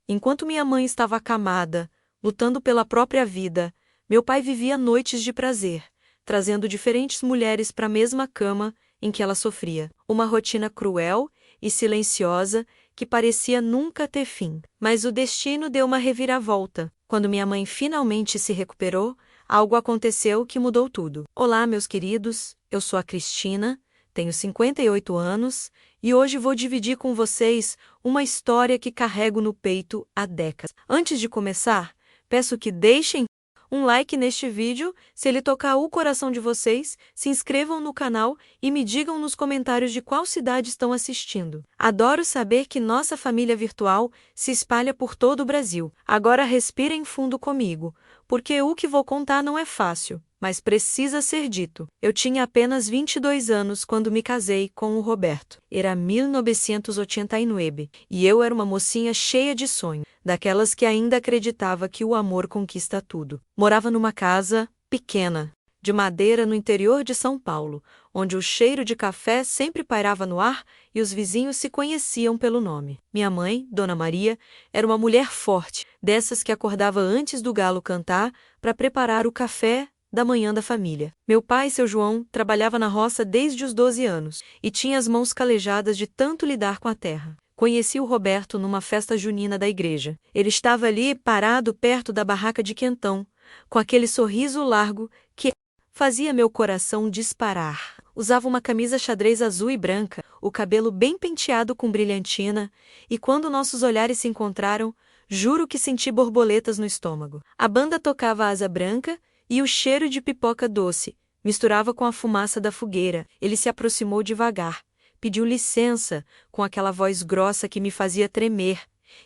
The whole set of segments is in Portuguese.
Enquanto minha mãe estava acamada, lutando pela própria vida, meu pai vivia noites de prazer, trazendo diferentes mulheres para a mesma cama em que ela sofria. Uma rotina cruel e silenciosa que parecia nunca ter fim. Mas o destino deu uma reviravolta. Quando minha mãe finalmente se recuperou, algo aconteceu que mudou tudo. Olá, meus queridos, eu sou a Cristina, tenho 58 anos e hoje vou dividir com vocês uma história que carrego no peito há décadas. Antes de começar, peço que deixem um like neste vídeo, se ele tocar o coração de vocês, se inscrevam no canal e me digam nos comentários de qual cidade estão assistindo. Adoro saber que nossa família virtual se espalha por todo o Brasil. Agora respirem fundo comigo, porque o que vou contar não é fácil, mas precisa ser dito. Eu tinha apenas 22 anos quando me casei com o Roberto. Era 1989 e eu era uma mocinha cheia de sonho, daquelas que ainda acreditava que o amor conquista tudo. Morava numa casa pequena, de madeira no interior de São Paulo, onde o cheiro de café sempre pairava no ar e os vizinhos se conheciam pelo nome. Minha mãe, Dona Maria, era uma mulher forte, dessas que acordava antes do galo cantar para preparar o café da manhã da família. Meu pai, seu João, trabalhava na roça desde os 12 anos e tinha as mãos calejadas de tanto lidar com a terra. Conheci o Roberto numa festa junina da igreja. Ele estava ali parado perto da barraca de quentão, com aquele sorriso largo que fazia meu coração disparar. Usava uma camisa xadrez azul e branca, o cabelo bem penteado com brilhantina, e quando nossos olhares se encontraram, juro que senti borboletas no estômago. A banda tocava Asa Branca e o cheiro de pipoca doce misturava com a fumaça da fogueira. Ele se aproximou devagar, pediu licença com aquela voz grossa que me fazia tremer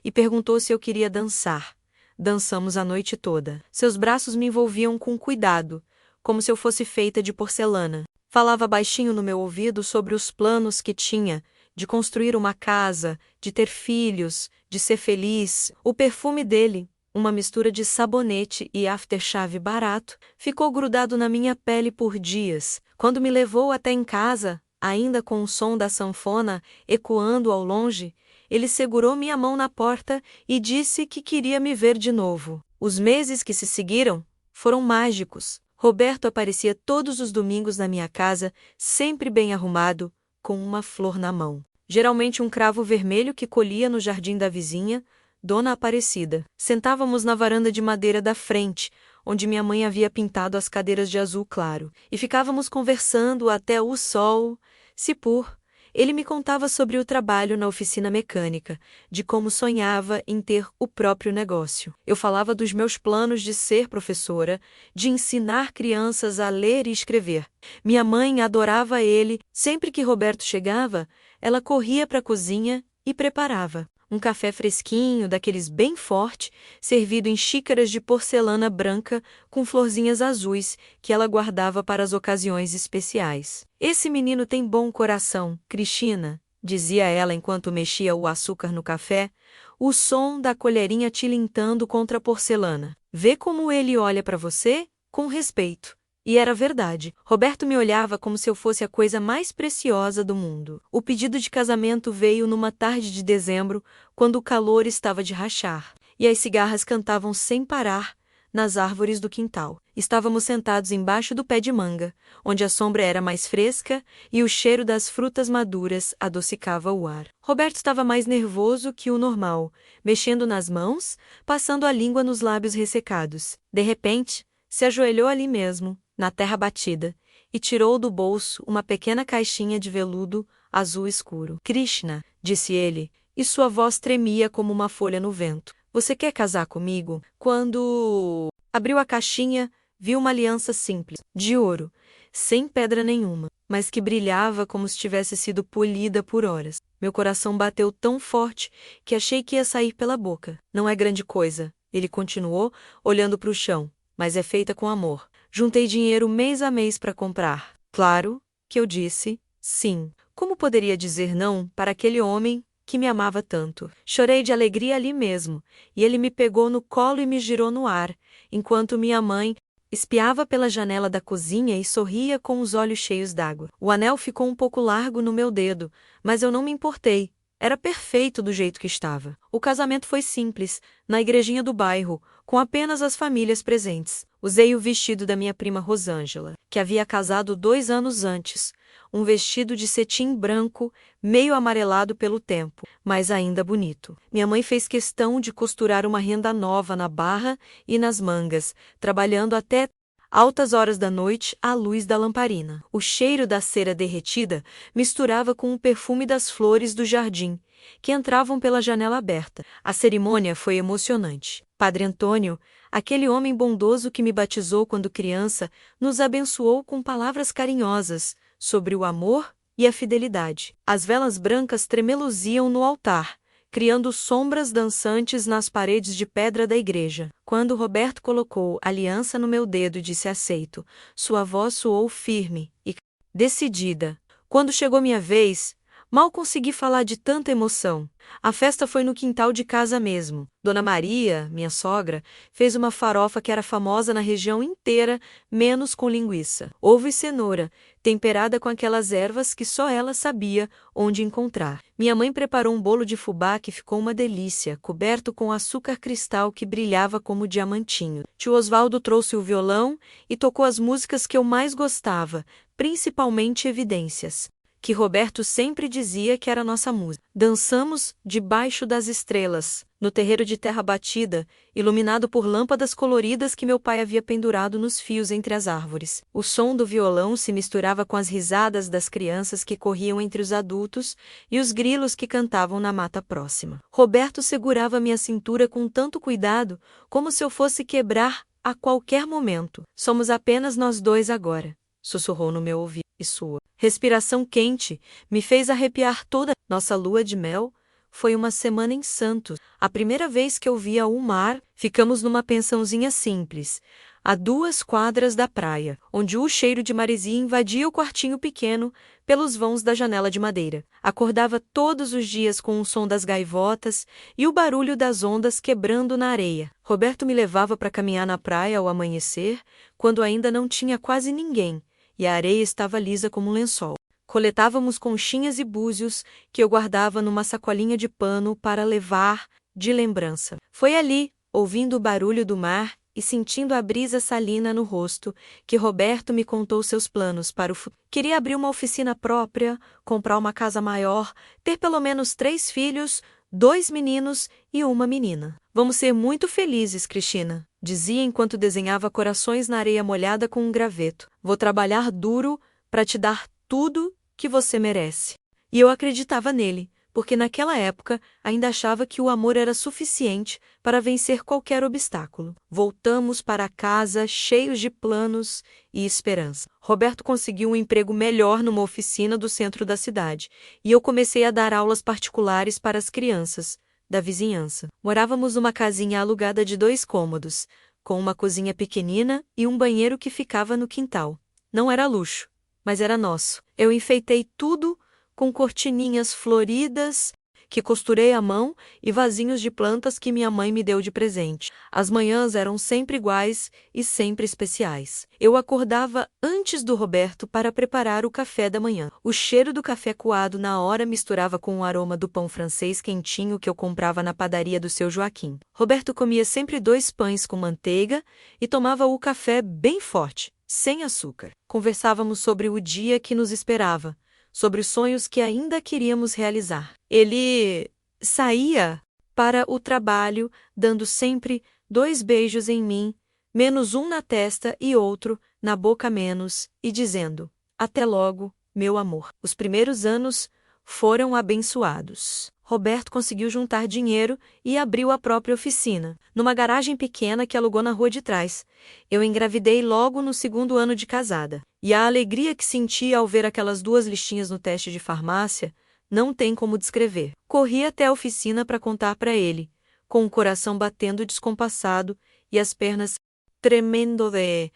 e perguntou se eu queria dançar. Dançamos a noite toda. Seus braços me envolviam com cuidado, como se eu fosse feita de porcelana. Falava baixinho no meu ouvido sobre os planos que tinha de construir uma casa, de ter filhos, de ser feliz. O perfume dele, uma mistura de sabonete e aftershave barato, ficou grudado na minha pele por dias. Quando me levou até em casa, ainda com o som da sanfona ecoando ao longe, ele segurou minha mão na porta e disse que queria me ver de novo. Os meses que se seguiram foram mágicos. Roberto aparecia todos os domingos na minha casa, sempre bem arrumado, com uma flor na mão. Geralmente um cravo vermelho que colhia no jardim da vizinha, Dona Aparecida. Sentávamos na varanda de madeira da frente, onde minha mãe havia pintado as cadeiras de azul claro, e ficávamos conversando até o sol se pôr. Ele me contava sobre o trabalho na oficina mecânica, de como sonhava em ter o próprio negócio. Eu falava dos meus planos de ser professora, de ensinar crianças a ler e escrever. Minha mãe adorava ele. Sempre que Roberto chegava, ela corria para a cozinha e preparava um café fresquinho, daqueles bem forte, servido em xícaras de porcelana branca com florzinhas azuis que ela guardava para as ocasiões especiais. Esse menino tem bom coração, Cristina, dizia ela enquanto mexia o açúcar no café, o som da colherinha tilintando contra a porcelana. Vê como ele olha para você? Com respeito. E era verdade. Roberto me olhava como se eu fosse a coisa mais preciosa do mundo. O pedido de casamento veio numa tarde de dezembro, quando o calor estava de rachar, e as cigarras cantavam sem parar nas árvores do quintal. Estávamos sentados embaixo do pé de manga, onde a sombra era mais fresca e o cheiro das frutas maduras adocicava o ar. Roberto estava mais nervoso que o normal, mexendo nas mãos, passando a língua nos lábios ressecados. De repente, se ajoelhou ali mesmo, na terra batida, e tirou do bolso uma pequena caixinha de veludo azul escuro. Krishna, disse ele, e sua voz tremia como uma folha no vento. Você quer casar comigo? Quando abriu a caixinha, viu uma aliança simples, de ouro, sem pedra nenhuma, mas que brilhava como se tivesse sido polida por horas. Meu coração bateu tão forte que achei que ia sair pela boca. Não é grande coisa, ele continuou, olhando para o chão, mas é feita com amor. Juntei dinheiro mês a mês para comprar. Claro que eu disse sim. Como poderia dizer não para aquele homem que me amava tanto? Chorei de alegria ali mesmo, e ele me pegou no colo e me girou no ar, enquanto minha mãe espiava pela janela da cozinha e sorria com os olhos cheios d'água. O anel ficou um pouco largo no meu dedo, mas eu não me importei. Era perfeito do jeito que estava. O casamento foi simples, na igrejinha do bairro, com apenas as famílias presentes. Usei o vestido da minha prima Rosângela, que havia casado 2 anos antes. Um vestido de cetim branco, meio amarelado pelo tempo, mas ainda bonito. Minha mãe fez questão de costurar uma renda nova na barra e nas mangas, trabalhando até altas horas da noite à luz da lamparina. O cheiro da cera derretida misturava com o perfume das flores do jardim, que entravam pela janela aberta. A cerimônia foi emocionante. Padre Antônio, aquele homem bondoso que me batizou quando criança, nos abençoou com palavras carinhosas sobre o amor e a fidelidade. As velas brancas tremeluziam no altar, criando sombras dançantes nas paredes de pedra da igreja. Quando Roberto colocou a aliança no meu dedo e disse aceito, sua voz soou firme e decidida. Quando chegou minha vez, mal consegui falar de tanta emoção. A festa foi no quintal de casa mesmo. Dona Maria, minha sogra, fez uma farofa que era famosa na região inteira, menos com linguiça, ovo e cenoura, temperada com aquelas ervas que só ela sabia onde encontrar. Minha mãe preparou um bolo de fubá que ficou uma delícia, coberto com açúcar cristal que brilhava como diamantinho. Tio Osvaldo trouxe o violão e tocou as músicas que eu mais gostava, principalmente Evidências, que Roberto sempre dizia que era nossa música. Dançamos debaixo das estrelas, no terreiro de terra batida, iluminado por lâmpadas coloridas que meu pai havia pendurado nos fios entre as árvores. O som do violão se misturava com as risadas das crianças que corriam entre os adultos e os grilos que cantavam na mata próxima. Roberto segurava minha cintura com tanto cuidado, como se eu fosse quebrar a qualquer momento. Somos apenas nós dois agora, sussurrou no meu ouvido, e sua respiração quente me fez arrepiar toda. Nossa lua de mel foi uma semana em Santos. A primeira vez que eu via o mar, ficamos numa pensãozinha simples, a 2 quadras da praia, onde o cheiro de maresia invadia o quartinho pequeno pelos vãos da janela de madeira. Acordava todos os dias com o som das gaivotas e o barulho das ondas quebrando na areia. Roberto me levava para caminhar na praia ao amanhecer, quando ainda não tinha quase ninguém, e a areia estava lisa como um lençol. Coletávamos conchinhas e búzios que eu guardava numa sacolinha de pano para levar de lembrança. Foi ali, ouvindo o barulho do mar e sentindo a brisa salina no rosto, que Roberto me contou seus planos para o futuro. Queria abrir uma oficina própria, comprar uma casa maior, ter pelo menos 3 filhos, 2 meninos e uma menina. Vamos ser muito felizes, Cristina, dizia enquanto desenhava corações na areia molhada com um graveto. Vou trabalhar duro para te dar tudo que você merece. E eu acreditava nele, porque naquela época ainda achava que o amor era suficiente para vencer qualquer obstáculo. Voltamos para casa cheios de planos e esperança. Roberto conseguiu um emprego melhor numa oficina do centro da cidade, e eu comecei a dar aulas particulares para as crianças da vizinhança. Morávamos numa casinha alugada de 2 cômodos, com uma cozinha pequenina e um banheiro que ficava no quintal. Não era luxo, mas era nosso. Eu enfeitei tudo com cortininhas floridas que costurei à mão e vasinhos de plantas que minha mãe me deu de presente. As manhãs eram sempre iguais e sempre especiais. Eu acordava antes do Roberto para preparar o café da manhã. O cheiro do café coado na hora misturava com o aroma do pão francês quentinho que eu comprava na padaria do seu Joaquim. Roberto comia sempre 2 pães com manteiga e tomava o café bem forte, sem açúcar. Conversávamos sobre o dia que nos esperava, sobre os sonhos que ainda queríamos realizar. Ele saía para o trabalho, dando sempre 2 beijos em mim, menos um na testa e outro na boca menos, e dizendo: até logo, meu amor. Os primeiros anos foram abençoados. Roberto conseguiu juntar dinheiro e abriu a própria oficina, numa garagem pequena que alugou na rua de trás. Eu engravidei logo no 2º ano de casada. E a alegria que senti ao ver aquelas 2 listinhas no teste de farmácia não tem como descrever. Corri até a oficina para contar para ele, com o coração batendo descompassado e as pernas tremendo de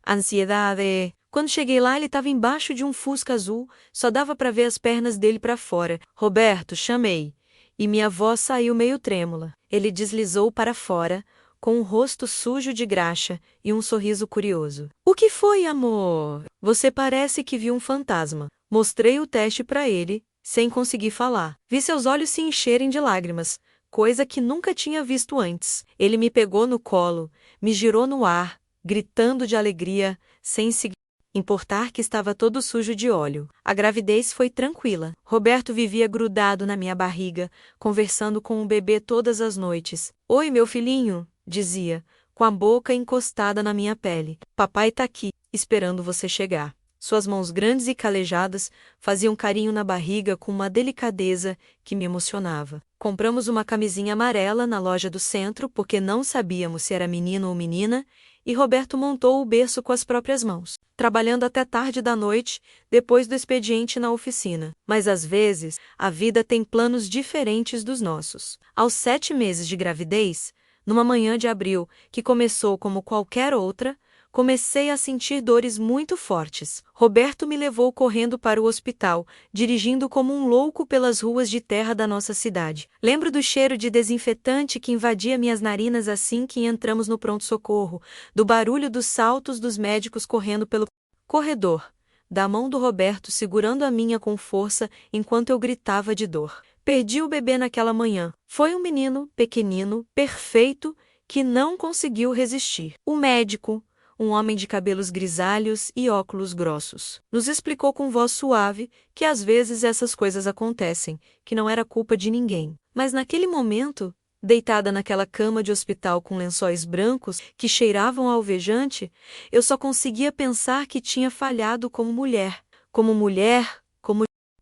ansiedade. Quando cheguei lá, ele estava embaixo de um Fusca azul, só dava para ver as pernas dele para fora. Roberto, chamei. E minha voz saiu meio trêmula. Ele deslizou para fora, com o rosto sujo de graxa e um sorriso curioso. O que foi, amor? Você parece que viu um fantasma. Mostrei o teste para ele, sem conseguir falar. Vi seus olhos se encherem de lágrimas, coisa que nunca tinha visto antes. Ele me pegou no colo, me girou no ar, gritando de alegria, sem se importar que estava todo sujo de óleo. A gravidez foi tranquila. Roberto vivia grudado na minha barriga, conversando com o bebê todas as noites. "Oi, meu filhinho", dizia, com a boca encostada na minha pele. "Papai tá aqui, esperando você chegar." Suas mãos grandes e calejadas faziam carinho na barriga com uma delicadeza que me emocionava. Compramos uma camisinha amarela na loja do centro porque não sabíamos se era menino ou menina, e Roberto montou o berço com as próprias mãos, trabalhando até tarde da noite, depois do expediente na oficina. Mas às vezes, a vida tem planos diferentes dos nossos. Aos 7 meses de gravidez, numa manhã de abril, que começou como qualquer outra, comecei a sentir dores muito fortes. Roberto me levou correndo para o hospital, dirigindo como um louco pelas ruas de terra da nossa cidade. Lembro do cheiro de desinfetante que invadia minhas narinas assim que entramos no pronto-socorro, do barulho dos saltos dos médicos correndo pelo corredor, da mão do Roberto segurando a minha com força enquanto eu gritava de dor. Perdi o bebê naquela manhã. Foi um menino, pequenino, perfeito, que não conseguiu resistir. O médico, um homem de cabelos grisalhos e óculos grossos, nos explicou com voz suave que às vezes essas coisas acontecem, que não era culpa de ninguém. Mas naquele momento, deitada naquela cama de hospital com lençóis brancos que cheiravam a alvejante, eu só conseguia pensar que tinha falhado como mulher, como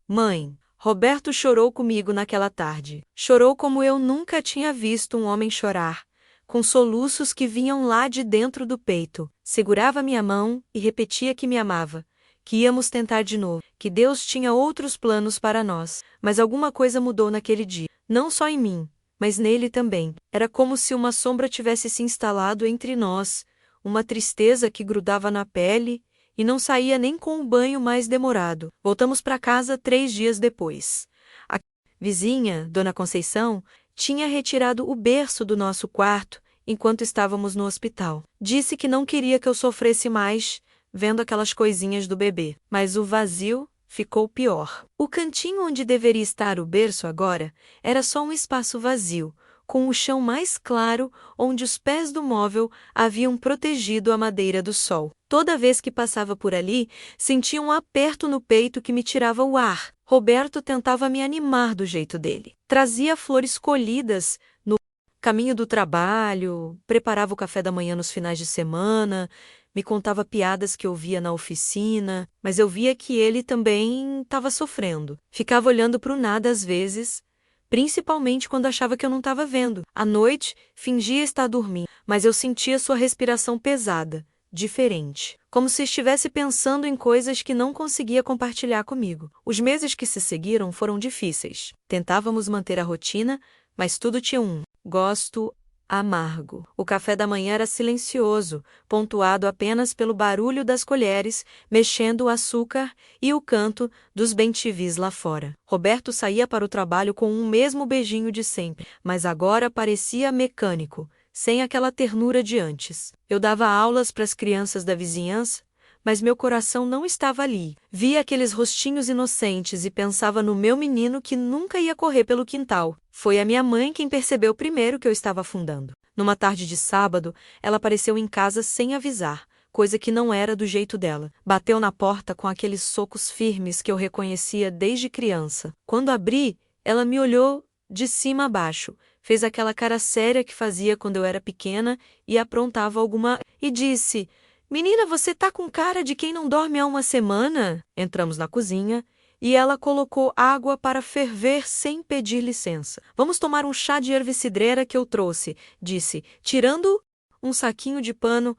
mãe. Roberto chorou comigo naquela tarde. Chorou como eu nunca tinha visto um homem chorar, com soluços que vinham lá de dentro do peito. Segurava minha mão e repetia que me amava, que íamos tentar de novo, que Deus tinha outros planos para nós. Mas alguma coisa mudou naquele dia, não só em mim, mas nele também. Era como se uma sombra tivesse se instalado entre nós, uma tristeza que grudava na pele e não saía nem com o banho mais demorado. Voltamos para casa 3 dias depois. A vizinha, Dona Conceição, tinha retirado o berço do nosso quarto enquanto estávamos no hospital. Disse que não queria que eu sofresse mais vendo aquelas coisinhas do bebê. Mas o vazio ficou pior. O cantinho onde deveria estar o berço agora era só um espaço vazio, com o chão mais claro onde os pés do móvel haviam protegido a madeira do sol. Toda vez que passava por ali, sentia um aperto no peito que me tirava o ar. Roberto tentava me animar do jeito dele. Trazia flores colhidas no caminho do trabalho, preparava o café da manhã nos finais de semana, me contava piadas que ouvia na oficina, mas eu via que ele também estava sofrendo. Ficava olhando para o nada às vezes, principalmente quando achava que eu não estava vendo. À noite, fingia estar dormindo, mas eu sentia sua respiração pesada, diferente, como se estivesse pensando em coisas que não conseguia compartilhar comigo. Os meses que se seguiram foram difíceis. Tentávamos manter a rotina, mas tudo tinha um gosto amargo. O café da manhã era silencioso, pontuado apenas pelo barulho das colheres, mexendo o açúcar e o canto dos bem-te-vis lá fora. Roberto saía para o trabalho com um mesmo beijinho de sempre, mas agora parecia mecânico, sem aquela ternura de antes. Eu dava aulas para as crianças da vizinhança, mas meu coração não estava ali. Via aqueles rostinhos inocentes e pensava no meu menino que nunca ia correr pelo quintal. Foi a minha mãe quem percebeu primeiro que eu estava afundando. Numa tarde de sábado, ela apareceu em casa sem avisar, coisa que não era do jeito dela. Bateu na porta com aqueles socos firmes que eu reconhecia desde criança. Quando abri, ela me olhou de cima a baixo, fez aquela cara séria que fazia quando eu era pequena e aprontava alguma e disse: "Menina, você tá com cara de quem não dorme há uma semana?" Entramos na cozinha e ela colocou água para ferver sem pedir licença. "Vamos tomar um chá de erva-cidreira que eu trouxe", disse, tirando um saquinho de pano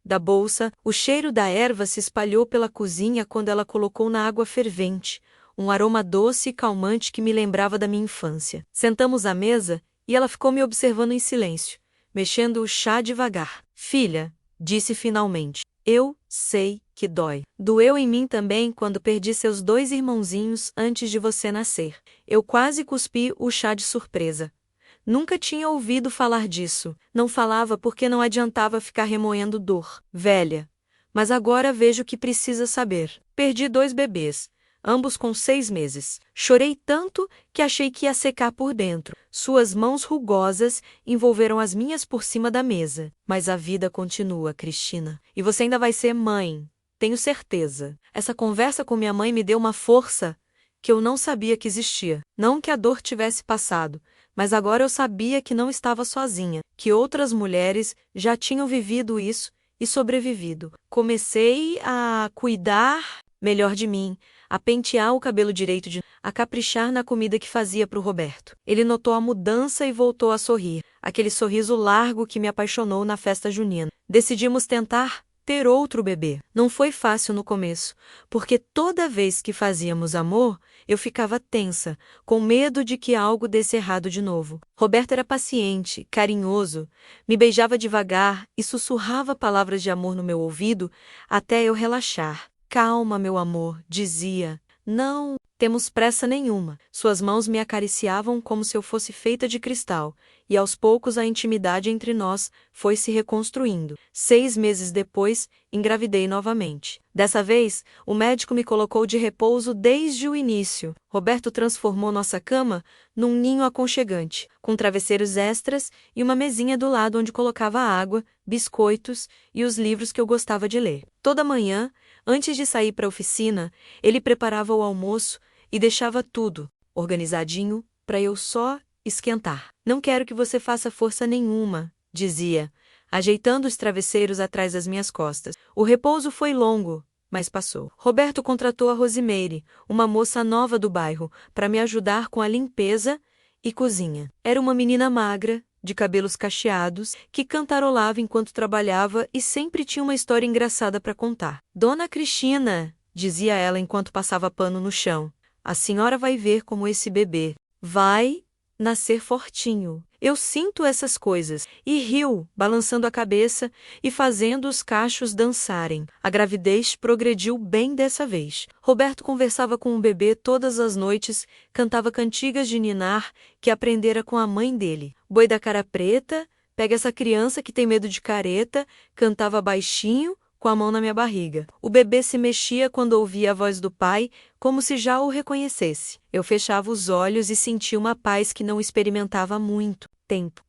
da bolsa. O cheiro da erva se espalhou pela cozinha quando ela colocou na água fervente, um aroma doce e calmante que me lembrava da minha infância. Sentamos à mesa e ela ficou me observando em silêncio, mexendo o chá devagar. "Filha", disse finalmente, "eu sei que dói. Doeu em mim também quando perdi seus 2 irmãozinhos antes de você nascer." Eu quase cuspi o chá de surpresa. Nunca tinha ouvido falar disso. Não falava porque não adiantava ficar remoendo dor velha. Mas agora vejo que precisa saber. Perdi 2 bebês. ambos com 6 meses. Chorei tanto que achei que ia secar por dentro. Suas mãos rugosas envolveram as minhas por cima da mesa. Mas a vida continua, Cristina. E você ainda vai ser mãe. Tenho certeza. Essa conversa com minha mãe me deu uma força que eu não sabia que existia. Não que a dor tivesse passado, mas agora eu sabia que não estava sozinha, que outras mulheres já tinham vivido isso e sobrevivido. Comecei a cuidar melhor de mim, a pentear o cabelo direito a caprichar na comida que fazia para o Roberto. Ele notou a mudança e voltou a sorrir, aquele sorriso largo que me apaixonou na festa junina. Decidimos tentar ter outro bebê. Não foi fácil no começo, porque toda vez que fazíamos amor, eu ficava tensa, com medo de que algo desse errado de novo. Roberto era paciente, carinhoso, me beijava devagar e sussurrava palavras de amor no meu ouvido até eu relaxar. Calma, meu amor, dizia. Não temos pressa nenhuma. Suas mãos me acariciavam como se eu fosse feita de cristal, e aos poucos a intimidade entre nós foi se reconstruindo. 6 meses depois, engravidei novamente. Dessa vez, o médico me colocou de repouso desde o início. Roberto transformou nossa cama num ninho aconchegante, com travesseiros extras e uma mesinha do lado onde colocava água, biscoitos e os livros que eu gostava de ler. Toda manhã, antes de sair para a oficina, ele preparava o almoço e deixava tudo organizadinho para eu só esquentar. Não quero que você faça força nenhuma, dizia, ajeitando os travesseiros atrás das minhas costas. O repouso foi longo, mas passou. Roberto contratou a Rosimeire, uma moça nova do bairro, para me ajudar com a limpeza e cozinha. Era uma menina magra, de cabelos cacheados, que cantarolava enquanto trabalhava e sempre tinha uma história engraçada para contar. Dona Cristina, dizia ela enquanto passava pano no chão, a senhora vai ver como esse bebê vai nascer fortinho. Eu sinto essas coisas. E riu, balançando a cabeça e fazendo os cachos dançarem. A gravidez progrediu bem dessa vez. Roberto conversava com o bebê todas as noites, cantava cantigas de ninar que aprendera com a mãe dele. Boi da cara preta, pega essa criança que tem medo de careta, cantava baixinho, com a mão na minha barriga. O bebê se mexia quando ouvia a voz do pai, como se já o reconhecesse. Eu fechava os olhos e sentia uma paz que não experimentava há muito tempo.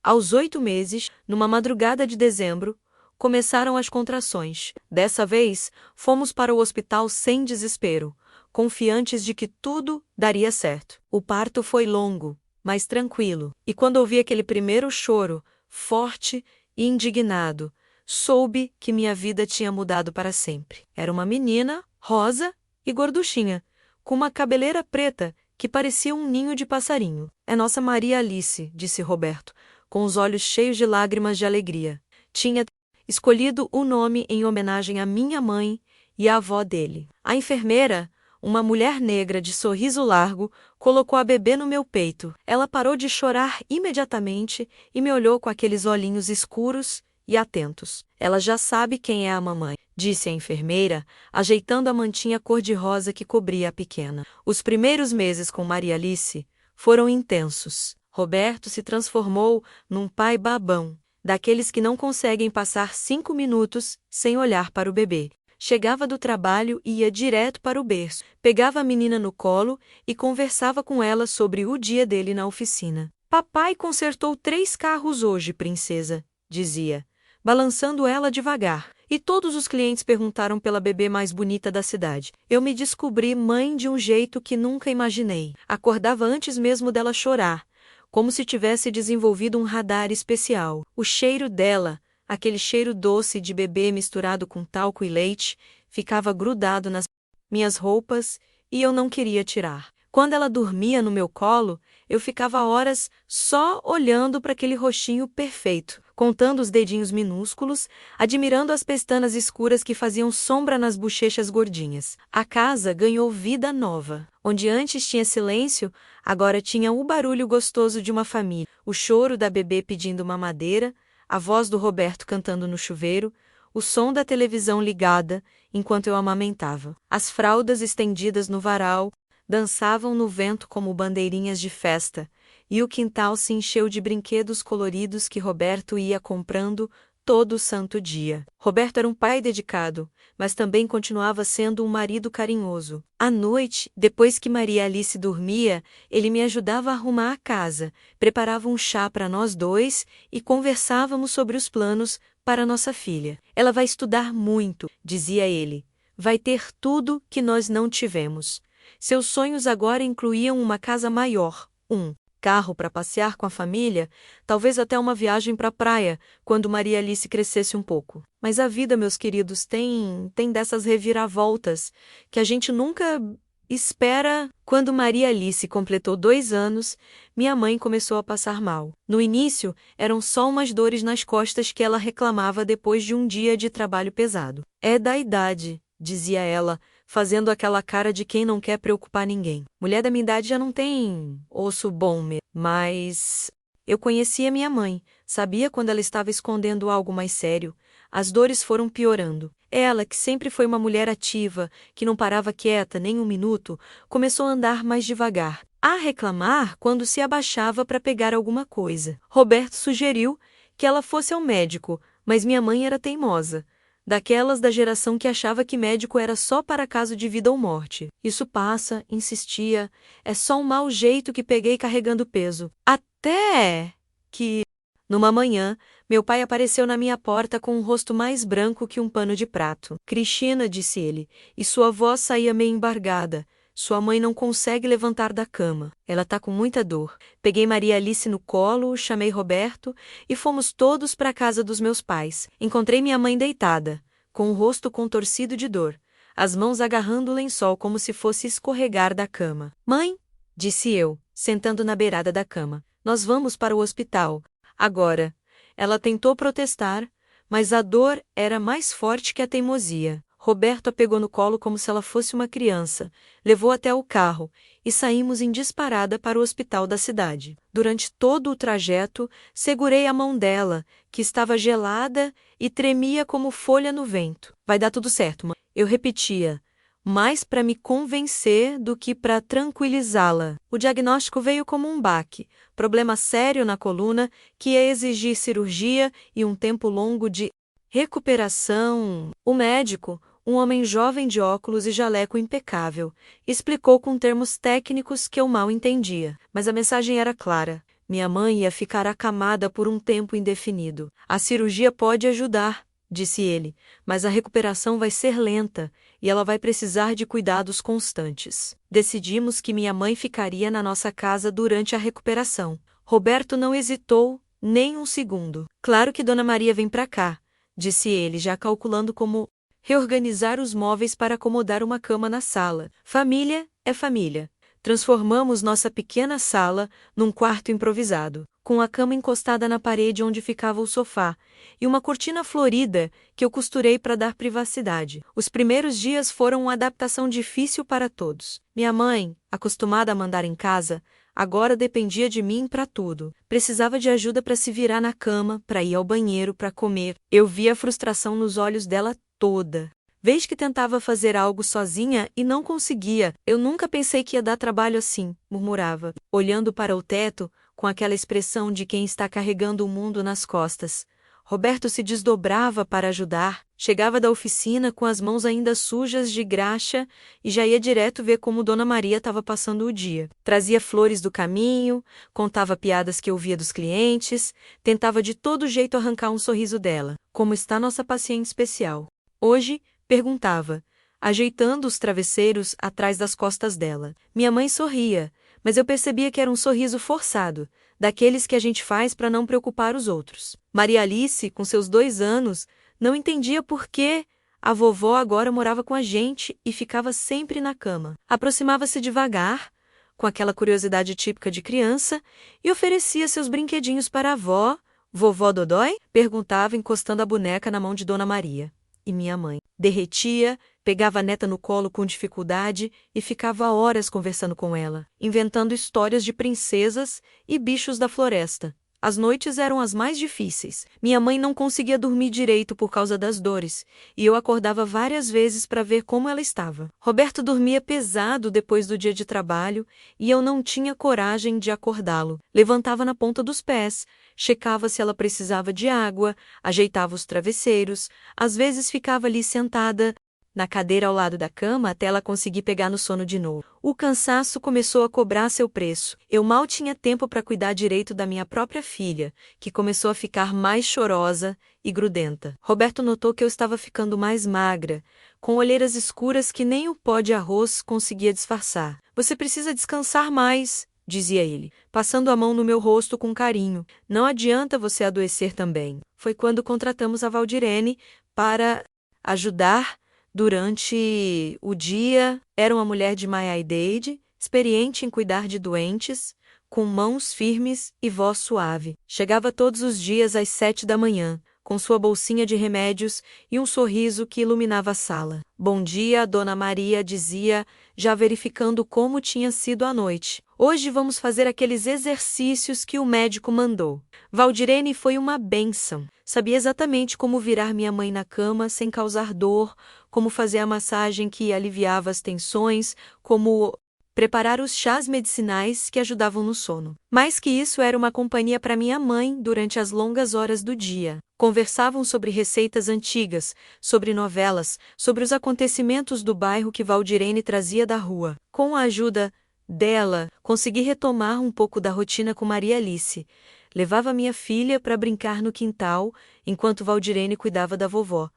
Aos 8 meses, numa madrugada de dezembro, começaram as contrações. Dessa vez, fomos para o hospital sem desespero, confiantes de que tudo daria certo. O parto foi longo, mas tranquilo. E quando ouvi aquele primeiro choro, forte e indignado, soube que minha vida tinha mudado para sempre. Era uma menina, rosa e gorduchinha, com uma cabeleira preta que parecia um ninho de passarinho. É nossa Maria Alice, disse Roberto, com os olhos cheios de lágrimas de alegria. Tinha escolhido o nome em homenagem à minha mãe e à avó dele. A enfermeira, uma mulher negra de sorriso largo, colocou a bebê no meu peito. Ela parou de chorar imediatamente e me olhou com aqueles olhinhos escuros e atentos. Ela já sabe quem é a mamãe, disse a enfermeira, ajeitando a mantinha cor-de-rosa que cobria a pequena. Os primeiros meses com Maria Alice foram intensos. Roberto se transformou num pai babão, daqueles que não conseguem passar 5 minutos sem olhar para o bebê. Chegava do trabalho e ia direto para o berço, pegava a menina no colo e conversava com ela sobre o dia dele na oficina. Papai consertou 3 carros hoje, princesa, dizia, balançando ela devagar. E todos os clientes perguntaram pela bebê mais bonita da cidade. Eu me descobri mãe de um jeito que nunca imaginei. Acordava antes mesmo dela chorar, como se tivesse desenvolvido um radar especial. O cheiro dela, aquele cheiro doce de bebê misturado com talco e leite, ficava grudado nas minhas roupas e eu não queria tirar. Quando ela dormia no meu colo, eu ficava horas só olhando para aquele rostinho perfeito, contando os dedinhos minúsculos, admirando as pestanas escuras que faziam sombra nas bochechas gordinhas. A casa ganhou vida nova. Onde antes tinha silêncio, agora tinha o barulho gostoso de uma família, o choro da bebê pedindo mamadeira, a voz do Roberto cantando no chuveiro, o som da televisão ligada enquanto eu amamentava. As fraldas estendidas no varal dançavam no vento como bandeirinhas de festa, e o quintal se encheu de brinquedos coloridos que Roberto ia comprando todo santo dia. Roberto era um pai dedicado, mas também continuava sendo um marido carinhoso. À noite, depois que Maria Alice dormia, ele me ajudava a arrumar a casa, preparava um chá para nós dois e conversávamos sobre os planos para nossa filha. Ela vai estudar muito, dizia ele. Vai ter tudo que nós não tivemos. Seus sonhos agora incluíam uma casa maior, um carro para passear com a família, talvez até uma viagem para a praia, quando Maria Alice crescesse um pouco. Mas a vida, meus queridos, tem dessas reviravoltas que a gente nunca espera. Quando Maria Alice completou 2 anos, minha mãe começou a passar mal. No início, eram só umas dores nas costas que ela reclamava depois de um dia de trabalho pesado. É da idade, dizia ela, fazendo aquela cara de quem não quer preocupar ninguém. Mulher da minha idade já não tem osso bom mesmo. Mas eu conhecia minha mãe, sabia quando ela estava escondendo algo mais sério. As dores foram piorando. Ela, que sempre foi uma mulher ativa, que não parava quieta nem um minuto, começou a andar mais devagar, a reclamar quando se abaixava para pegar alguma coisa. Roberto sugeriu que ela fosse ao médico, mas minha mãe era teimosa. Daquelas da geração que achava que médico era só para caso de vida ou morte. Isso passa, insistia, é só um mau jeito que peguei carregando peso. Até que, numa manhã, meu pai apareceu na minha porta com um rosto mais branco que um pano de prato. Cristina, disse ele, e sua voz saía meio embargada. Sua mãe não consegue levantar da cama. Ela tá com muita dor. Peguei Maria Alice no colo, chamei Roberto e fomos todos para a casa dos meus pais. Encontrei minha mãe deitada, com o rosto contorcido de dor, as mãos agarrando o lençol como se fosse escorregar da cama. Mãe, disse eu, sentando na beirada da cama, nós vamos para o hospital. Agora. Ela tentou protestar, mas a dor era mais forte que a teimosia. Roberto a pegou no colo como se ela fosse uma criança, levou até o carro e saímos em disparada para o hospital da cidade. Durante todo o trajeto, segurei a mão dela, que estava gelada e tremia como folha no vento. Vai dar tudo certo, mãe. Eu repetia, mais para me convencer do que para tranquilizá-la. O diagnóstico veio como um baque, problema sério na coluna que ia exigir cirurgia e um tempo longo de recuperação. O médico, um homem jovem de óculos e jaleco impecável, explicou com termos técnicos que eu mal entendia. Mas a mensagem era clara. Minha mãe ia ficar acamada por um tempo indefinido. A cirurgia pode ajudar, disse ele, mas a recuperação vai ser lenta e ela vai precisar de cuidados constantes. Decidimos que minha mãe ficaria na nossa casa durante a recuperação. Roberto não hesitou nem um segundo. Claro que Dona Maria vem para cá, disse ele, já calculando como reorganizar os móveis para acomodar uma cama na sala. Família é família. Transformamos nossa pequena sala num quarto improvisado, com a cama encostada na parede onde ficava o sofá, e uma cortina florida que eu costurei para dar privacidade. Os primeiros dias foram uma adaptação difícil para todos. Minha mãe, acostumada a mandar em casa, agora dependia de mim para tudo. Precisava de ajuda para se virar na cama, para ir ao banheiro, para comer. Eu via a frustração nos olhos dela toda. Vez que tentava fazer algo sozinha e não conseguia. Eu nunca pensei que ia dar trabalho assim, murmurava, olhando para o teto, com aquela expressão de quem está carregando o mundo nas costas. Roberto se desdobrava para ajudar, chegava da oficina com as mãos ainda sujas de graxa e já ia direto ver como Dona Maria estava passando o dia. Trazia flores do caminho, contava piadas que ouvia dos clientes, tentava de todo jeito arrancar um sorriso dela. Como está nossa paciente especial? Hoje, perguntava, ajeitando os travesseiros atrás das costas dela. Minha mãe sorria, mas eu percebia que era um sorriso forçado, daqueles que a gente faz para não preocupar os outros. Maria Alice, com seus 2 anos, não entendia por que a vovó agora morava com a gente e ficava sempre na cama. Aproximava-se devagar, com aquela curiosidade típica de criança, e oferecia seus brinquedinhos para a avó. Vovó Dodói? Perguntava, encostando a boneca na mão de Dona Maria. E minha mãe derretia, pegava a neta no colo com dificuldade e ficava horas conversando com ela, inventando histórias de princesas e bichos da floresta. As noites eram as mais difíceis. Minha mãe não conseguia dormir direito por causa das dores, e eu acordava várias vezes para ver como ela estava. Roberto dormia pesado depois do dia de trabalho, e eu não tinha coragem de acordá-lo. Levantava na ponta dos pés, checava se ela precisava de água, ajeitava os travesseiros, às vezes ficava ali sentada na cadeira ao lado da cama até ela conseguir pegar no sono de novo. O cansaço começou a cobrar seu preço. Eu mal tinha tempo para cuidar direito da minha própria filha, que começou a ficar mais chorosa e grudenta. Roberto notou que eu estava ficando mais magra, com olheiras escuras que nem o pó de arroz conseguia disfarçar. Você precisa descansar mais, dizia ele, passando a mão no meu rosto com carinho. Não adianta você adoecer também. Foi quando contratamos a Valdirene para ajudar durante o dia. Era uma mulher de meia-idade, experiente em cuidar de doentes, com mãos firmes e voz suave. Chegava todos os dias às 7 da manhã, com sua bolsinha de remédios e um sorriso que iluminava a sala. Bom dia, Dona Maria, dizia, já verificando como tinha sido a noite. Hoje vamos fazer aqueles exercícios que o médico mandou. Valdirene foi uma bênção. Sabia exatamente como virar minha mãe na cama sem causar dor, como fazer a massagem que aliviava as tensões, como preparar os chás medicinais que ajudavam no sono. Mais que isso, era uma companhia para minha mãe durante as longas horas do dia. Conversavam sobre receitas antigas, sobre novelas, sobre os acontecimentos do bairro que Valdirene trazia da rua. Com a ajuda dela, consegui retomar um pouco da rotina com Maria Alice. Levava minha filha para brincar no quintal, enquanto Valdirene cuidava da vovó.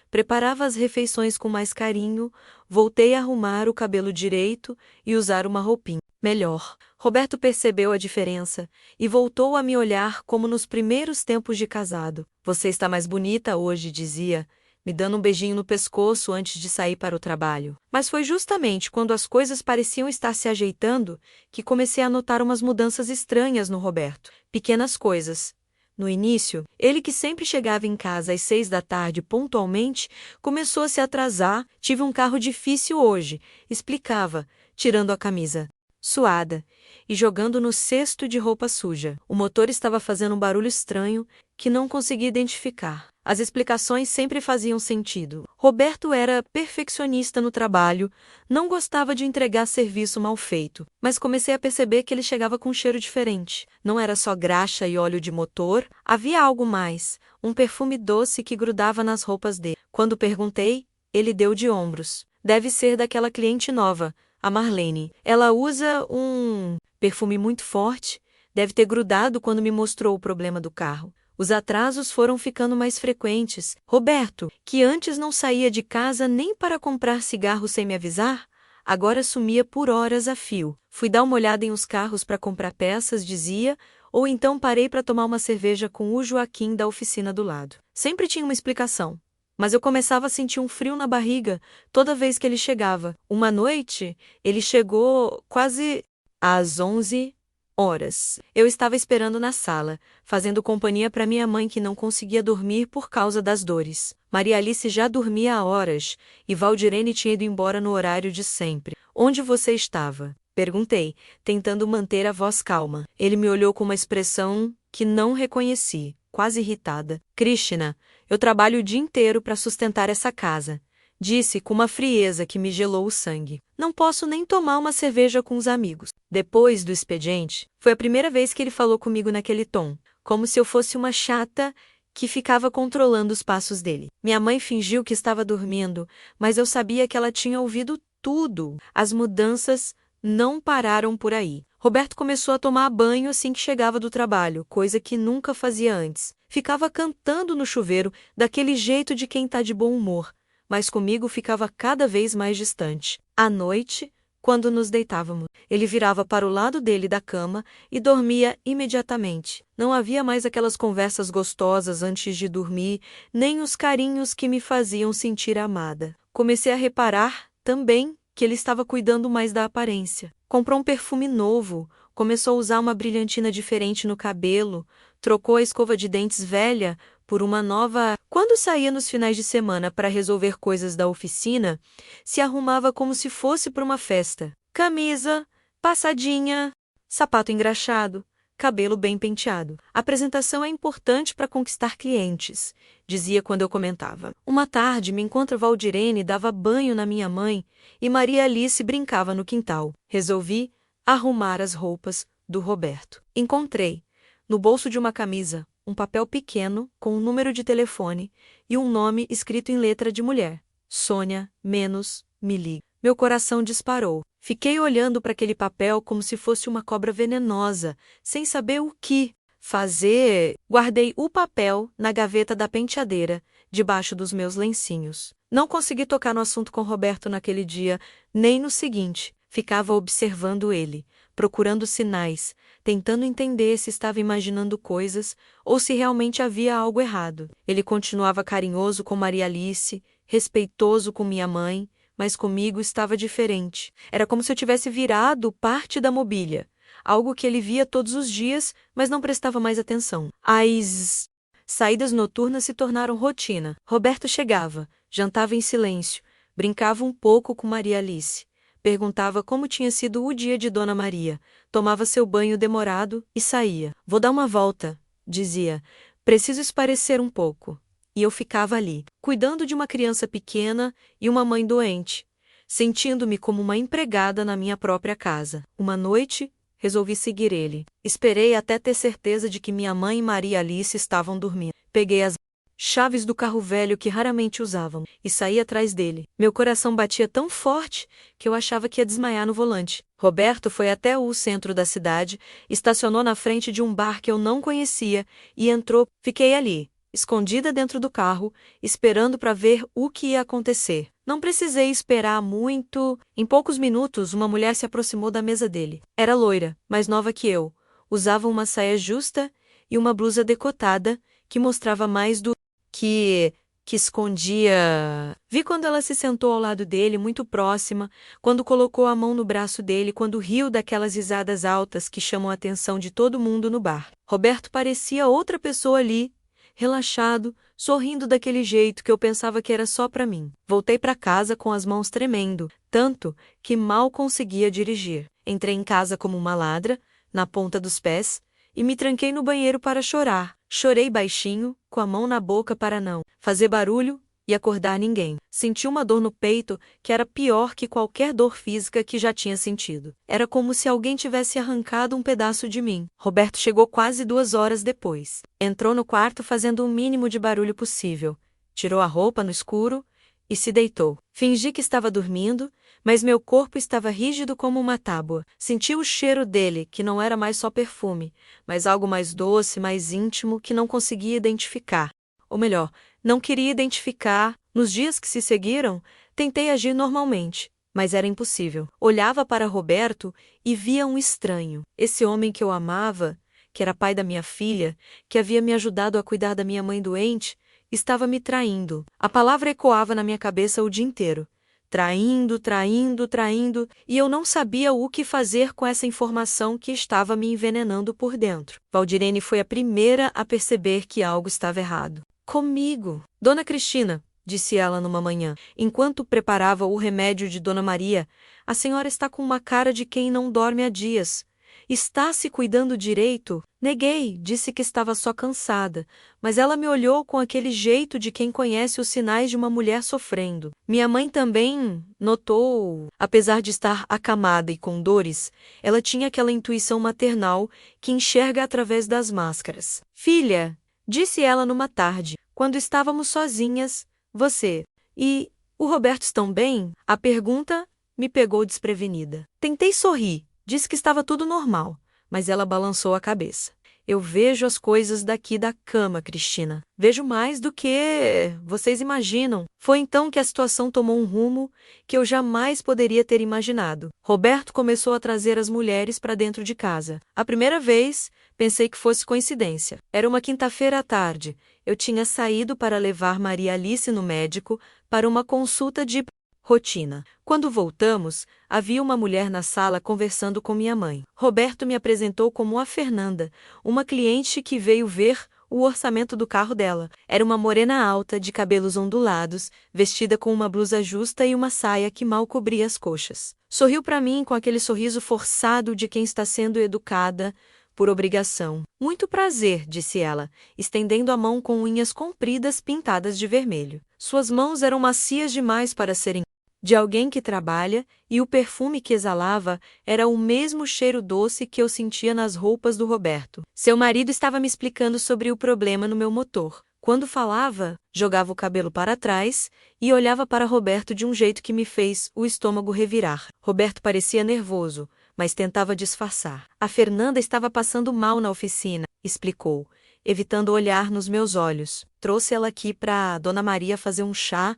Preparava as refeições com mais carinho, voltei a arrumar o cabelo direito e usar uma roupinha melhor. Roberto percebeu a diferença e voltou a me olhar como nos primeiros tempos de casado. Você está mais bonita hoje, dizia, me dando um beijinho no pescoço antes de sair para o trabalho. Mas foi justamente quando as coisas pareciam estar se ajeitando que comecei a notar umas mudanças estranhas no Roberto. Pequenas coisas. No início, ele que sempre chegava em casa às 6 da tarde pontualmente, começou a se atrasar. Tive um carro difícil hoje, explicava, tirando a camisa suada e jogando no cesto de roupa suja. O motor estava fazendo um barulho estranho que não conseguia identificar. As explicações sempre faziam sentido. Roberto era perfeccionista no trabalho, não gostava de entregar serviço mal feito, mas comecei a perceber que ele chegava com um cheiro diferente. Não era só graxa e óleo de motor, havia algo mais, um perfume doce que grudava nas roupas dele. Quando perguntei, ele deu de ombros. Deve ser daquela cliente nova, a Marlene. Ela usa um perfume muito forte, deve ter grudado quando me mostrou o problema do carro. Os atrasos foram ficando mais frequentes. Roberto, que antes não saía de casa nem para comprar cigarro sem me avisar, agora sumia por horas a fio. Fui dar uma olhada em uns carros para comprar peças, dizia, ou então parei para tomar uma cerveja com o Joaquim da oficina do lado. Sempre tinha uma explicação, mas eu começava a sentir um frio na barriga toda vez que ele chegava. Uma noite, ele chegou quase às 11 horas. Eu estava esperando na sala, fazendo companhia para minha mãe que não conseguia dormir por causa das dores. Maria Alice já dormia há horas, e Valdirene tinha ido embora no horário de sempre. Onde você estava? Perguntei, tentando manter a voz calma. Ele me olhou com uma expressão que não reconheci, quase irritada. Krishna, eu trabalho o dia inteiro para sustentar essa casa. Disse com uma frieza que me gelou o sangue. Não posso nem tomar uma cerveja com os amigos. Depois do expediente, foi a primeira vez que ele falou comigo naquele tom, como se eu fosse uma chata que ficava controlando os passos dele. Minha mãe fingiu que estava dormindo, mas eu sabia que ela tinha ouvido tudo. As mudanças não pararam por aí. Roberto começou a tomar banho assim que chegava do trabalho, coisa que nunca fazia antes. Ficava cantando no chuveiro, daquele jeito de quem está de bom humor, mas comigo ficava cada vez mais distante. À noite, quando nos deitávamos, ele virava para o lado dele da cama e dormia imediatamente. Não havia mais aquelas conversas gostosas antes de dormir, nem os carinhos que me faziam sentir amada. Comecei a reparar, também, que ele estava cuidando mais da aparência. Comprou um perfume novo, começou a usar uma brilhantina diferente no cabelo, trocou a escova de dentes velha por uma nova. Quando saía nos finais de semana para resolver coisas da oficina, se arrumava como se fosse para uma festa. Camisa, passadinha, sapato engraxado, cabelo bem penteado. A apresentação é importante para conquistar clientes, dizia quando eu comentava. Uma tarde, me encontro Valdirene dava banho na minha mãe e Maria Alice brincava no quintal. Resolvi arrumar as roupas do Roberto. Encontrei, no bolso de uma camisa, um papel pequeno com um número de telefone e um nome escrito em letra de mulher. Sônia, me ligue. Meu coração disparou. Fiquei olhando para aquele papel como se fosse uma cobra venenosa, sem saber o que fazer. Guardei o papel na gaveta da penteadeira, debaixo dos meus lencinhos. Não consegui tocar no assunto com Roberto naquele dia, nem no seguinte. Ficava observando ele, procurando sinais, tentando entender se estava imaginando coisas ou se realmente havia algo errado. Ele continuava carinhoso com Maria Alice, respeitoso com minha mãe, mas comigo estava diferente. Era como se eu tivesse virado parte da mobília, algo que ele via todos os dias, mas não prestava mais atenção. As saídas noturnas se tornaram rotina. Roberto chegava, jantava em silêncio, brincava um pouco com Maria Alice, perguntava como tinha sido o dia de Dona Maria, tomava seu banho demorado e saía. Vou dar uma volta, dizia. Preciso espairecer um pouco. E eu ficava ali, cuidando de uma criança pequena e uma mãe doente, sentindo-me como uma empregada na minha própria casa. Uma noite, resolvi seguir ele. Esperei até ter certeza de que minha mãe e Maria Alice estavam dormindo. Peguei as chaves do carro velho que raramente usavam e saí atrás dele. Meu coração batia tão forte que eu achava que ia desmaiar no volante. Roberto foi até o centro da cidade, estacionou na frente de um bar que eu não conhecia e entrou. Fiquei ali, escondida dentro do carro, esperando para ver o que ia acontecer. Não precisei esperar muito. Em poucos minutos, uma mulher se aproximou da mesa dele. Era loira, mais nova que eu. Usava uma saia justa e uma blusa decotada, que mostrava mais do que escondia. Vi quando ela se sentou ao lado dele, muito próxima, quando colocou a mão no braço dele, quando riu daquelas risadas altas que chamam a atenção de todo mundo no bar. Roberto parecia outra pessoa ali, relaxado, sorrindo daquele jeito que eu pensava que era só para mim. Voltei para casa com as mãos tremendo, tanto que mal conseguia dirigir. Entrei em casa como uma ladra, na ponta dos pés, e me tranquei no banheiro para chorar. Chorei baixinho, com a mão na boca para não fazer barulho e acordar ninguém. Senti uma dor no peito que era pior que qualquer dor física que já tinha sentido. Era como se alguém tivesse arrancado um pedaço de mim. Roberto chegou quase 2 horas depois. Entrou no quarto fazendo o mínimo de barulho possível. Tirou a roupa no escuro e se deitou. Fingi que estava dormindo, mas meu corpo estava rígido como uma tábua. Senti o cheiro dele, que não era mais só perfume, mas algo mais doce, mais íntimo, que não conseguia identificar. Ou melhor, não queria identificar. Nos dias que se seguiram, tentei agir normalmente, mas era impossível. Olhava para Roberto e via um estranho. Esse homem que eu amava, que era pai da minha filha, que havia me ajudado a cuidar da minha mãe doente, estava me traindo. A palavra ecoava na minha cabeça o dia inteiro. Traindo, traindo, traindo, e eu não sabia o que fazer com essa informação que estava me envenenando por dentro. Valdirene foi a primeira a perceber que algo estava errado. Comigo. Dona Cristina, disse ela numa manhã, enquanto preparava o remédio de Dona Maria, a senhora está com uma cara de quem não dorme há dias. Está se cuidando direito? Neguei, disse que estava só cansada, mas ela me olhou com aquele jeito de quem conhece os sinais de uma mulher sofrendo. Minha mãe também notou. Apesar de estar acamada e com dores, ela tinha aquela intuição maternal que enxerga através das máscaras. Filha, disse ela numa tarde, quando estávamos sozinhas, você e o Roberto estão bem? A pergunta me pegou desprevenida. Tentei sorrir. Disse que estava tudo normal, mas ela balançou a cabeça. Eu vejo as coisas daqui da cama, Cristina. Vejo mais do que vocês imaginam. Foi então que a situação tomou um rumo que eu jamais poderia ter imaginado. Roberto começou a trazer as mulheres para dentro de casa. A primeira vez, pensei que fosse coincidência. Era uma quinta-feira à tarde. Eu tinha saído para levar Maria Alice no médico para uma consulta de rotina. Quando voltamos, havia uma mulher na sala conversando com minha mãe. Roberto me apresentou como a Fernanda, uma cliente que veio ver o orçamento do carro dela. Era uma morena alta, de cabelos ondulados, vestida com uma blusa justa e uma saia que mal cobria as coxas. Sorriu para mim com aquele sorriso forçado de quem está sendo educada, por obrigação. Muito prazer, disse ela, estendendo a mão com unhas compridas pintadas de vermelho. Suas mãos eram macias demais para serem de alguém que trabalha, e o perfume que exalava era o mesmo cheiro doce que eu sentia nas roupas do Roberto. Seu marido estava me explicando sobre o problema no meu motor. Quando falava, jogava o cabelo para trás e olhava para Roberto de um jeito que me fez o estômago revirar. Roberto parecia nervoso, mas tentava disfarçar. A Fernanda estava passando mal na oficina, explicou, evitando olhar nos meus olhos. Trouxe ela aqui para Dona Maria fazer um chá.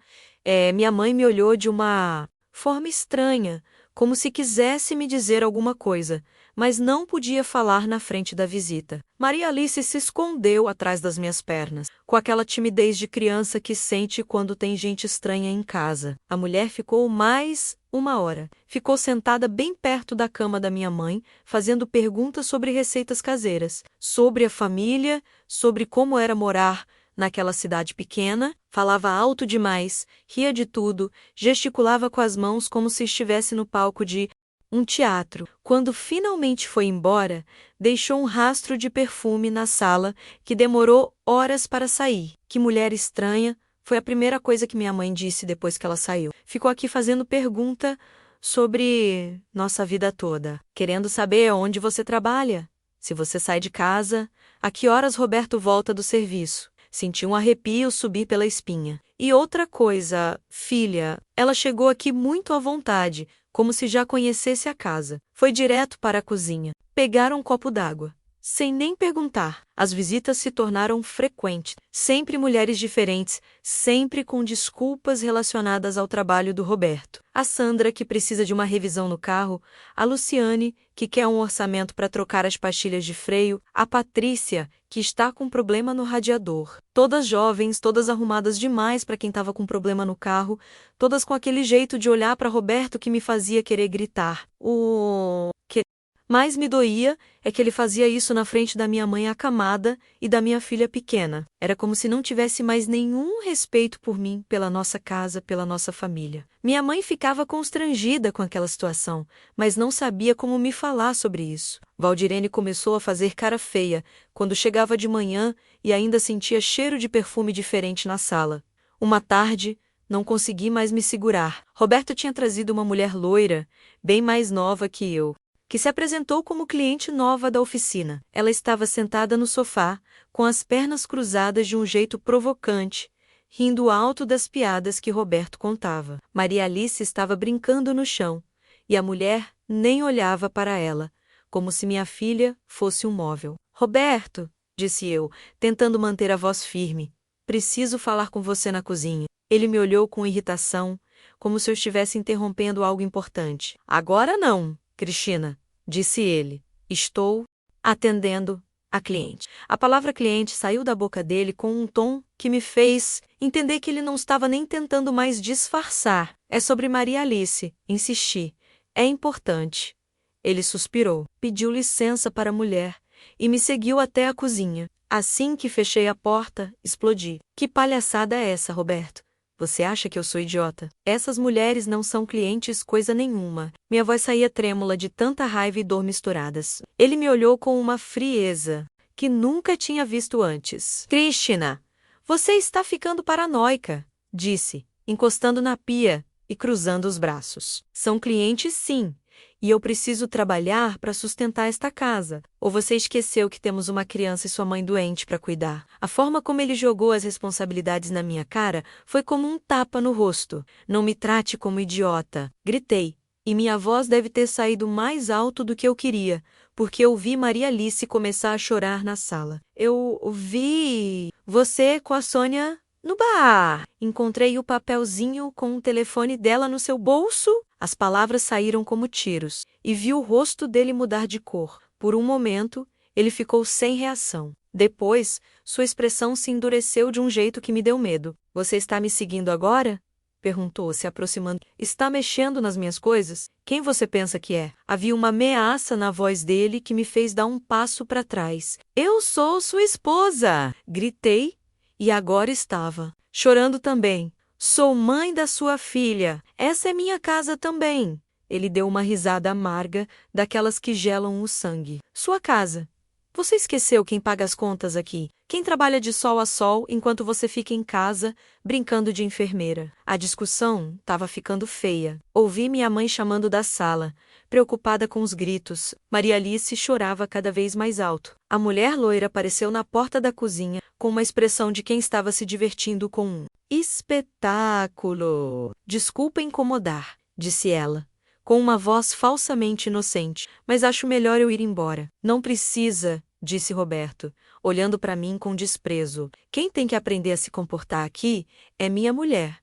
Minha mãe me olhou de uma forma estranha, como se quisesse me dizer alguma coisa, mas não podia falar na frente da visita. Maria Alice se escondeu atrás das minhas pernas, com aquela timidez de criança que sente quando tem gente estranha em casa. A mulher ficou mais uma hora. Ficou sentada bem perto da cama da minha mãe, fazendo perguntas sobre receitas caseiras, sobre a família, sobre como era morar naquela cidade pequena. Falava alto demais, ria de tudo, gesticulava com as mãos como se estivesse no palco de um teatro. Quando finalmente foi embora, deixou um rastro de perfume na sala que demorou horas para sair. Que mulher estranha, foi a primeira coisa que minha mãe disse depois que ela saiu. Ficou aqui fazendo pergunta sobre nossa vida toda, querendo saber onde você trabalha, se você sai de casa, a que horas Roberto volta do serviço. Senti um arrepio subir pela espinha. E outra coisa, filha, ela chegou aqui muito à vontade, como se já conhecesse a casa. Foi direto para a cozinha. Pegaram um copo d'água. Sem nem perguntar. As visitas se tornaram frequentes. Sempre mulheres diferentes, sempre com desculpas relacionadas ao trabalho do Roberto. A Sandra, que precisa de uma revisão no carro. A Luciane, que quer um orçamento para trocar as pastilhas de freio. A Patrícia, que está com problema no radiador. Todas jovens, todas arrumadas demais para quem estava com problema no carro, todas com aquele jeito de olhar para Roberto que me fazia querer gritar. O que mais me doía é que ele fazia isso na frente da minha mãe acamada e da minha filha pequena. Era como se não tivesse mais nenhum respeito por mim, pela nossa casa, pela nossa família. Minha mãe ficava constrangida com aquela situação, mas não sabia como me falar sobre isso. Valdirene começou a fazer cara feia quando chegava de manhã e ainda sentia cheiro de perfume diferente na sala. Uma tarde, não consegui mais me segurar. Roberto tinha trazido uma mulher loira, bem mais nova que eu, que se apresentou como cliente nova da oficina. Ela estava sentada no sofá, com as pernas cruzadas de um jeito provocante, rindo alto das piadas que Roberto contava. Maria Alice estava brincando no chão, e a mulher nem olhava para ela, como se minha filha fosse um móvel. Roberto, disse eu, tentando manter a voz firme, preciso falar com você na cozinha. Ele me olhou com irritação, como se eu estivesse interrompendo algo importante. Agora não, Cristina, disse ele. Estou atendendo a cliente. A palavra cliente saiu da boca dele com um tom que me fez entender que ele não estava nem tentando mais disfarçar. É sobre Maria Alice, insisti. É importante. Ele suspirou, pediu licença para a mulher e me seguiu até a cozinha. Assim que fechei a porta, explodi. Que palhaçada é essa, Roberto? Você acha que eu sou idiota? Essas mulheres não são clientes coisa nenhuma. Minha voz saía trêmula de tanta raiva e dor misturadas. Ele me olhou com uma frieza que nunca tinha visto antes. Cristina, você está ficando paranoica, disse, encostando na pia e cruzando os braços. São clientes, sim. E eu preciso trabalhar para sustentar esta casa. Ou você esqueceu que temos uma criança e sua mãe doente para cuidar? A forma como ele jogou as responsabilidades na minha cara foi como um tapa no rosto. Não me trate como idiota. Gritei. E minha voz deve ter saído mais alto do que eu queria, porque ouvi Maria Alice começar a chorar na sala. Eu vi você com a Sônia no bar. Encontrei o papelzinho com o telefone dela no seu bolso. As palavras saíram como tiros, e vi o rosto dele mudar de cor. Por um momento, ele ficou sem reação. Depois, sua expressão se endureceu de um jeito que me deu medo. Você está me seguindo agora? Perguntou, se aproximando. Está mexendo nas minhas coisas? Quem você pensa que é? Havia uma ameaça na voz dele que me fez dar um passo para trás. Eu sou sua esposa! Gritei, e agora estava chorando também. Sou mãe da sua filha. Essa é minha casa também. Ele deu uma risada amarga, daquelas que gelam o sangue. Sua casa, Você esqueceu quem paga as contas aqui? Quem trabalha de sol a sol enquanto você fica em casa, brincando de enfermeira? A discussão estava ficando feia. Ouvi minha mãe chamando da sala, preocupada com os gritos. Maria Alice chorava cada vez mais alto. A mulher loira apareceu na porta da cozinha, com uma expressão de quem estava se divertindo com um espetáculo. Desculpa incomodar, disse ela, com uma voz falsamente inocente, mas acho melhor eu ir embora. Não precisa, disse Roberto, olhando para mim com desprezo. Quem tem que aprender a se comportar aqui é minha mulher.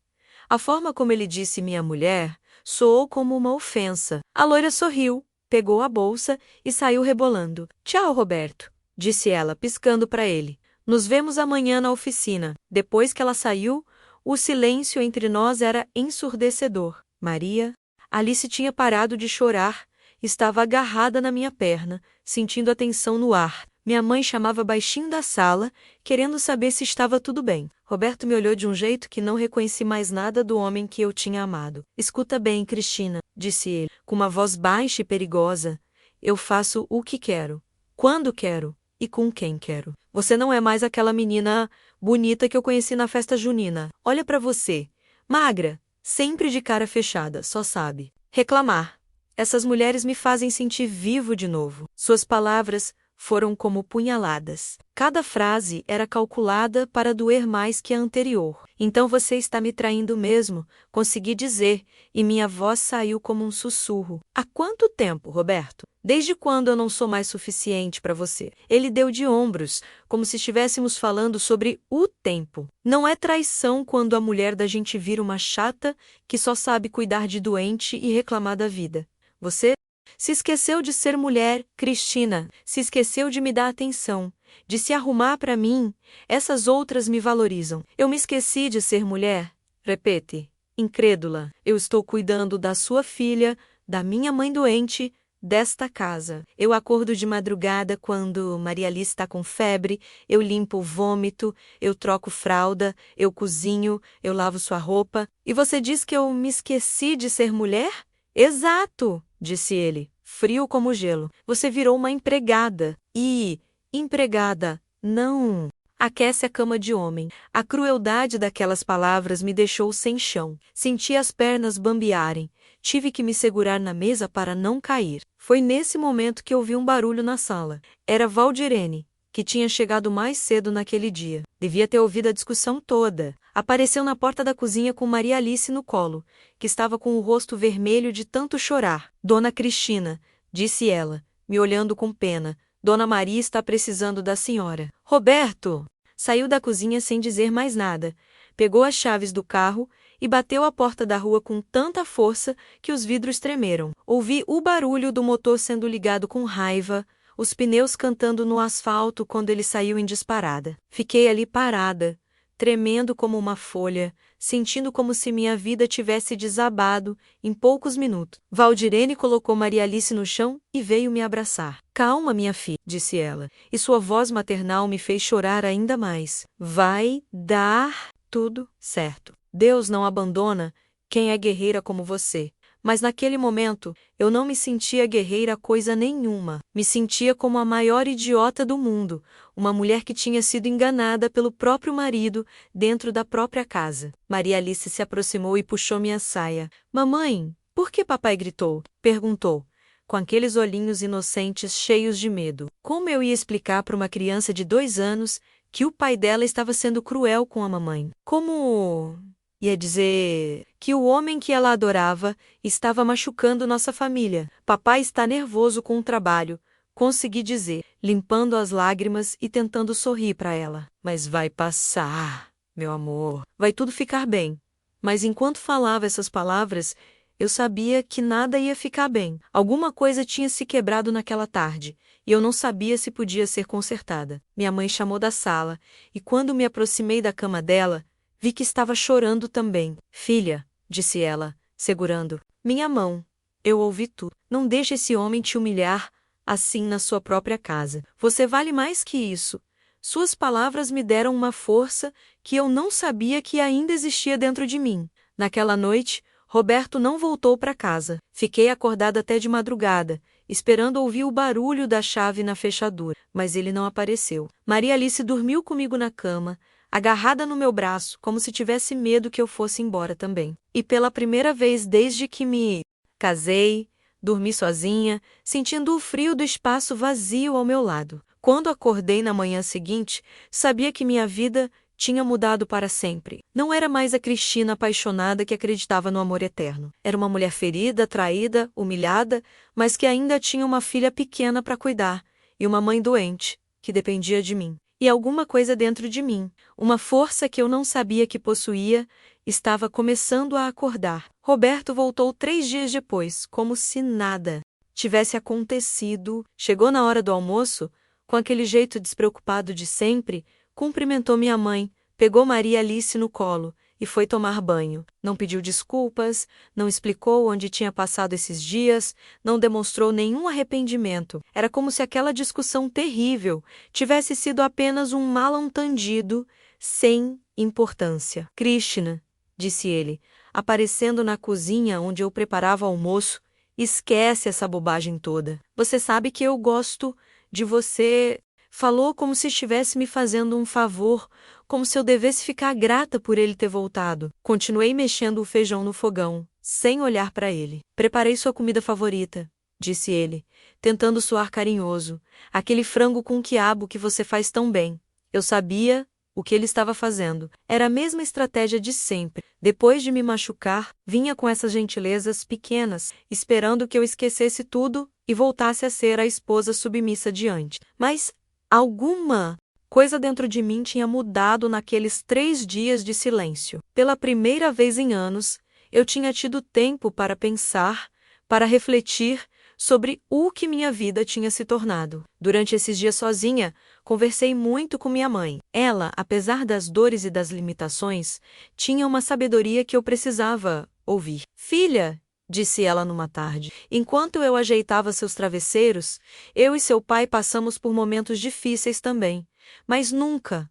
A forma como ele disse minha mulher soou como uma ofensa. A loira sorriu, pegou a bolsa e saiu rebolando. Tchau, Roberto, disse ela, piscando para ele. Nos vemos amanhã na oficina. Depois que ela saiu, o silêncio entre nós era ensurdecedor. Maria, Alice tinha parado de chorar, estava agarrada na minha perna, sentindo a tensão no ar. Minha mãe chamava baixinho da sala, querendo saber se estava tudo bem. Roberto me olhou de um jeito que não reconheci mais nada do homem que eu tinha amado. Escuta bem, Cristina, disse ele, com uma voz baixa e perigosa. Eu faço o que quero, quando quero e com quem quero. Você não é mais aquela menina bonita que eu conheci na festa junina. Olha para você, magra, sempre de cara fechada, só sabe reclamar. Essas mulheres me fazem sentir vivo de novo. Suas palavras foram como punhaladas. Cada frase era calculada para doer mais que a anterior. Então você está me traindo mesmo, consegui dizer, e minha voz saiu como um sussurro. Há quanto tempo, Roberto? Desde quando eu não sou mais suficiente para você? Ele deu de ombros, como se estivéssemos falando sobre o tempo. Não é traição quando a mulher da gente vira uma chata que só sabe cuidar de doente e reclamar da vida. Você se esqueceu de ser mulher, Cristina. Se esqueceu de me dar atenção, de se arrumar para mim. Essas outras me valorizam. Eu me esqueci de ser mulher? Repete, incrédula. Eu estou cuidando da sua filha, da minha mãe doente, desta casa. Eu acordo de madrugada quando Maria Alice está com febre, eu limpo o vômito, eu troco fralda, eu cozinho, eu lavo sua roupa. E você diz que eu me esqueci de ser mulher? Exato, disse ele, frio como gelo. Você virou uma empregada. E, empregada, não. Aquece a cama de homem. A crueldade daquelas palavras me deixou sem chão. Senti as pernas bambearem. Tive que me segurar na mesa para não cair. Foi nesse momento que ouvi um barulho na sala. Era Valdirene, que tinha chegado mais cedo naquele dia. Devia ter ouvido a discussão toda. Apareceu na porta da cozinha com Maria Alice no colo, que estava com o rosto vermelho de tanto chorar. Dona Cristina, disse ela, me olhando com pena, Dona Maria está precisando da senhora. Roberto! Saiu da cozinha sem dizer mais nada, pegou as chaves do carro e bateu a porta da rua com tanta força que os vidros tremeram. Ouvi o barulho do motor sendo ligado com raiva, os pneus cantando no asfalto quando ele saiu em disparada. Fiquei ali parada, tremendo como uma folha, sentindo como se minha vida tivesse desabado em poucos minutos. Valdirene colocou Maria Alice no chão e veio me abraçar. Calma, minha filha, disse ela, e sua voz maternal me fez chorar ainda mais. Vai dar tudo certo. Deus não abandona quem é guerreira como você. Mas naquele momento, eu não me sentia guerreira coisa nenhuma. Me sentia como a maior idiota do mundo, uma mulher que tinha sido enganada pelo próprio marido dentro da própria casa. Maria Alice se aproximou e puxou minha saia. Mamãe, por que papai gritou? Perguntou, com aqueles olhinhos inocentes cheios de medo. Como eu ia explicar para uma criança de 2 anos que o pai dela estava sendo cruel com a mamãe? Como ia dizer que o homem que ela adorava estava machucando nossa família? Papai está nervoso com o trabalho, consegui dizer, limpando as lágrimas e tentando sorrir para ela. Mas vai passar, meu amor. Vai tudo ficar bem. Mas enquanto falava essas palavras, eu sabia que nada ia ficar bem. Alguma coisa tinha se quebrado naquela tarde, e eu não sabia se podia ser consertada. Minha mãe chamou da sala, e quando me aproximei da cama dela, vi que estava chorando também. Filha, disse ela, segurando minha mão. Eu ouvi tudo. Não deixe esse homem te humilhar assim na sua própria casa. Você vale mais que isso. Suas palavras me deram uma força que eu não sabia que ainda existia dentro de mim. Naquela noite, Roberto não voltou para casa. Fiquei acordada até de madrugada, esperando ouvir o barulho da chave na fechadura, mas ele não apareceu. Maria Alice dormiu comigo na cama, agarrada no meu braço, como se tivesse medo que eu fosse embora também. E pela primeira vez desde que me casei, dormi sozinha, sentindo o frio do espaço vazio ao meu lado. Quando acordei na manhã seguinte, sabia que minha vida tinha mudado para sempre. Não era mais a Cristina apaixonada que acreditava no amor eterno. Era uma mulher ferida, traída, humilhada, mas que ainda tinha uma filha pequena para cuidar e uma mãe doente, que dependia de mim. E alguma coisa dentro de mim, uma força que eu não sabia que possuía, estava começando a acordar. Roberto voltou 3 dias depois, como se nada tivesse acontecido. Chegou na hora do almoço, com aquele jeito despreocupado de sempre, cumprimentou minha mãe, pegou Maria Alice no colo e foi tomar banho. Não pediu desculpas, não explicou onde tinha passado esses dias, não demonstrou nenhum arrependimento. Era como se aquela discussão terrível tivesse sido apenas um mal-entendido, sem importância. Krishna, disse ele, aparecendo na cozinha onde eu preparava o almoço, esquece essa bobagem toda. Você sabe que eu gosto de você. Falou como se estivesse me fazendo um favor, como se eu devesse ficar grata por ele ter voltado. Continuei mexendo o feijão no fogão, sem olhar para ele. Preparei sua comida favorita, disse ele, tentando soar carinhoso. Aquele frango com quiabo que você faz tão bem. Eu sabia o que ele estava fazendo. Era a mesma estratégia de sempre. Depois de me machucar, vinha com essas gentilezas pequenas, esperando que eu esquecesse tudo e voltasse a ser a esposa submissa diante. Mas alguma coisa dentro de mim tinha mudado naqueles 3 dias de silêncio. Pela primeira vez em anos, eu tinha tido tempo para pensar, para refletir sobre o que minha vida tinha se tornado. Durante esses dias sozinha, conversei muito com minha mãe. Ela, apesar das dores e das limitações, tinha uma sabedoria que eu precisava ouvir. Filha, disse ela numa tarde, enquanto eu ajeitava seus travesseiros, eu e seu pai passamos por momentos difíceis também. Mas nunca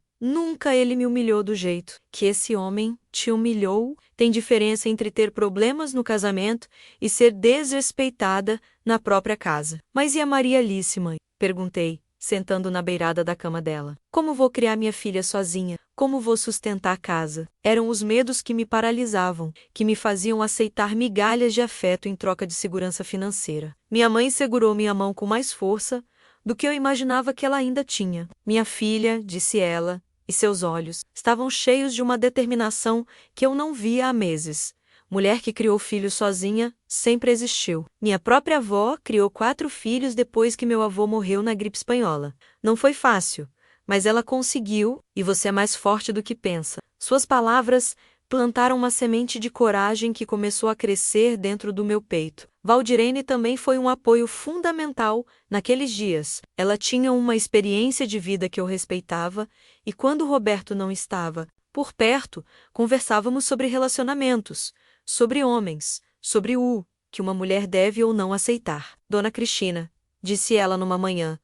ele me humilhou do jeito que esse homem te humilhou. Tem diferença entre ter problemas no casamento e ser desrespeitada na própria casa. Mas e a Maria Alice, mãe? Perguntei, sentando na beirada da cama dela. Como vou criar minha filha sozinha? Como vou sustentar a casa? Eram os medos que me paralisavam, que me faziam aceitar migalhas de afeto em troca de segurança financeira. Minha mãe segurou minha mão com mais força do que eu imaginava que ela ainda tinha. Minha filha, disse ela, e seus olhos estavam cheios de uma determinação que eu não via há meses. Mulher que criou filhos sozinha sempre existiu. Minha própria avó criou 4 filhos depois que meu avô morreu na gripe espanhola. Não foi fácil, mas ela conseguiu, e você é mais forte do que pensa. Suas palavras plantaram uma semente de coragem que começou a crescer dentro do meu peito. Valdirene também foi um apoio fundamental naqueles dias. Ela tinha uma experiência de vida que eu respeitava, e quando Roberto não estava por perto, conversávamos sobre relacionamentos, sobre homens, sobre o que uma mulher deve ou não aceitar. Dona Cristina, disse ela numa manhã,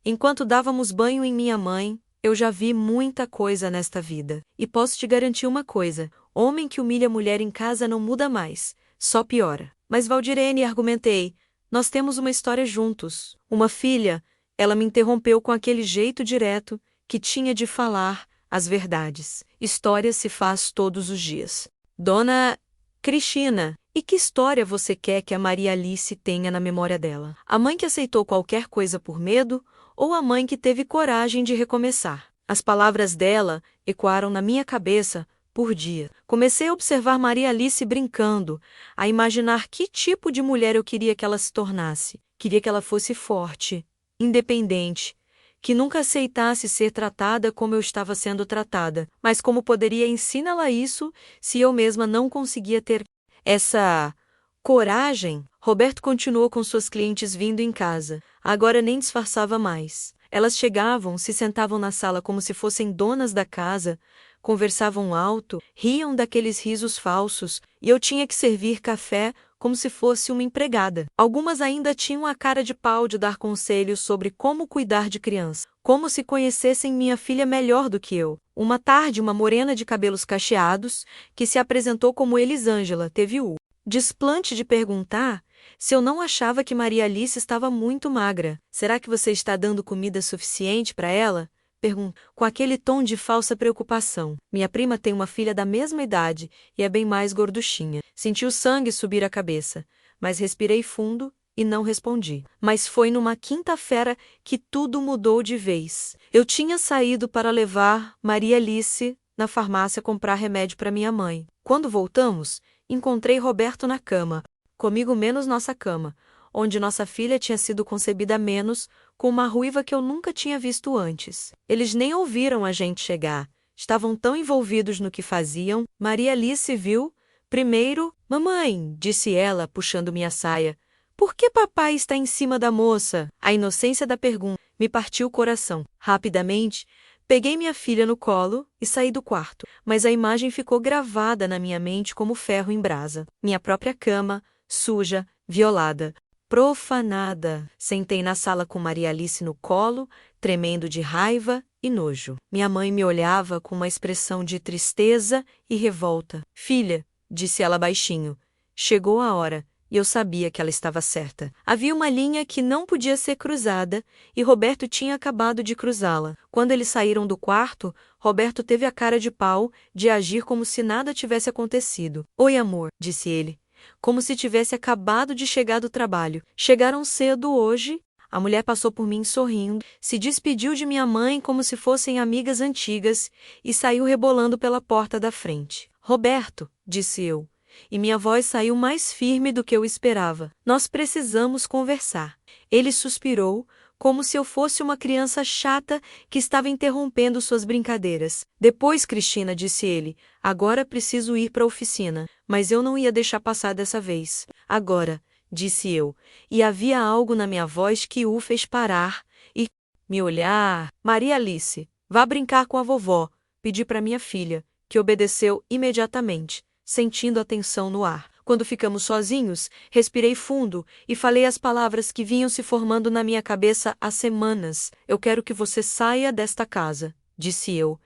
enquanto dávamos banho em minha mãe, eu já vi muita coisa nesta vida. E posso te garantir uma coisa, homem que humilha mulher em casa não muda mais, só piora. Mas Valdirene, argumentei, nós temos uma história juntos. Uma filha, ela me interrompeu com aquele jeito direto que tinha de falar as verdades. História se faz todos os dias. Dona Cristina, e que história você quer que a Maria Alice tenha na memória dela? A mãe que aceitou qualquer coisa por medo ou a mãe que teve coragem de recomeçar? As palavras dela ecoaram na minha cabeça por dia. Comecei a observar Maria Alice brincando, a imaginar que tipo de mulher eu queria que ela se tornasse. Queria que ela fosse forte, independente, que nunca aceitasse ser tratada como eu estava sendo tratada. Mas como poderia ensiná-la isso se eu mesma não conseguia ter essa coragem? Roberto continuou com suas clientes vindo em casa. Agora nem disfarçava mais. Elas chegavam, se sentavam na sala como se fossem donas da casa, conversavam alto, riam daqueles risos falsos, e eu tinha que servir café como se fosse uma empregada. Algumas ainda tinham a cara de pau de dar conselhos sobre como cuidar de criança, como se conhecessem minha filha melhor do que eu. Uma tarde, uma morena de cabelos cacheados, que se apresentou como Elisângela, teve o desplante de perguntar Se eu não achava que Maria Alice estava muito magra, será que você está dando comida suficiente para ela? Perguntou, com aquele tom de falsa preocupação. Minha prima tem uma filha da mesma idade e é bem mais gorduchinha. Senti o sangue subir a cabeça, mas respirei fundo e não respondi. Mas foi numa quinta-feira que tudo mudou de vez. Eu tinha saído para levar Maria Alice na farmácia comprar remédio para minha mãe. Quando voltamos, encontrei Roberto na cama, comigo menos nossa cama, onde nossa filha tinha sido concebida menos, com uma ruiva que eu nunca tinha visto antes. Eles nem ouviram a gente chegar, estavam tão envolvidos no que faziam. Maria Alice viu. Primeiro, mamãe, disse ela, puxando minha saia. Por que papai está em cima da moça? A inocência da pergunta me partiu o coração. Rapidamente, peguei minha filha no colo e saí do quarto, mas a imagem ficou gravada na minha mente como ferro em brasa. Minha própria cama, suja, violada, profanada. Sentei na sala com Maria Alice no colo, tremendo de raiva e nojo. Minha mãe me olhava com uma expressão de tristeza e revolta. Filha, disse ela baixinho, chegou a hora. E eu sabia que ela estava certa. Havia uma linha que não podia ser cruzada, e Roberto tinha acabado de cruzá-la. Quando eles saíram do quarto, Roberto teve a cara de pau de agir como se nada tivesse acontecido. Oi, amor, disse ele, como se tivesse acabado de chegar do trabalho. Chegaram cedo hoje? A mulher passou por mim sorrindo, se despediu de minha mãe como se fossem amigas antigas e saiu rebolando pela porta da frente. Roberto, disse eu. E minha voz saiu mais firme do que eu esperava. Nós precisamos conversar. Ele suspirou, como se eu fosse uma criança chata que estava interrompendo suas brincadeiras. Depois, Cristina, disse ele, agora preciso ir para a oficina. Mas eu não ia deixar passar dessa vez. Agora, disse eu, e havia algo na minha voz que o fez parar e me olhar. Maria Alice, vá brincar com a vovó, pedi para minha filha, que obedeceu imediatamente, sentindo a tensão no ar. Quando ficamos sozinhos, respirei fundo e falei as palavras que vinham se formando na minha cabeça há semanas. Eu quero que você saia desta casa, disse eu,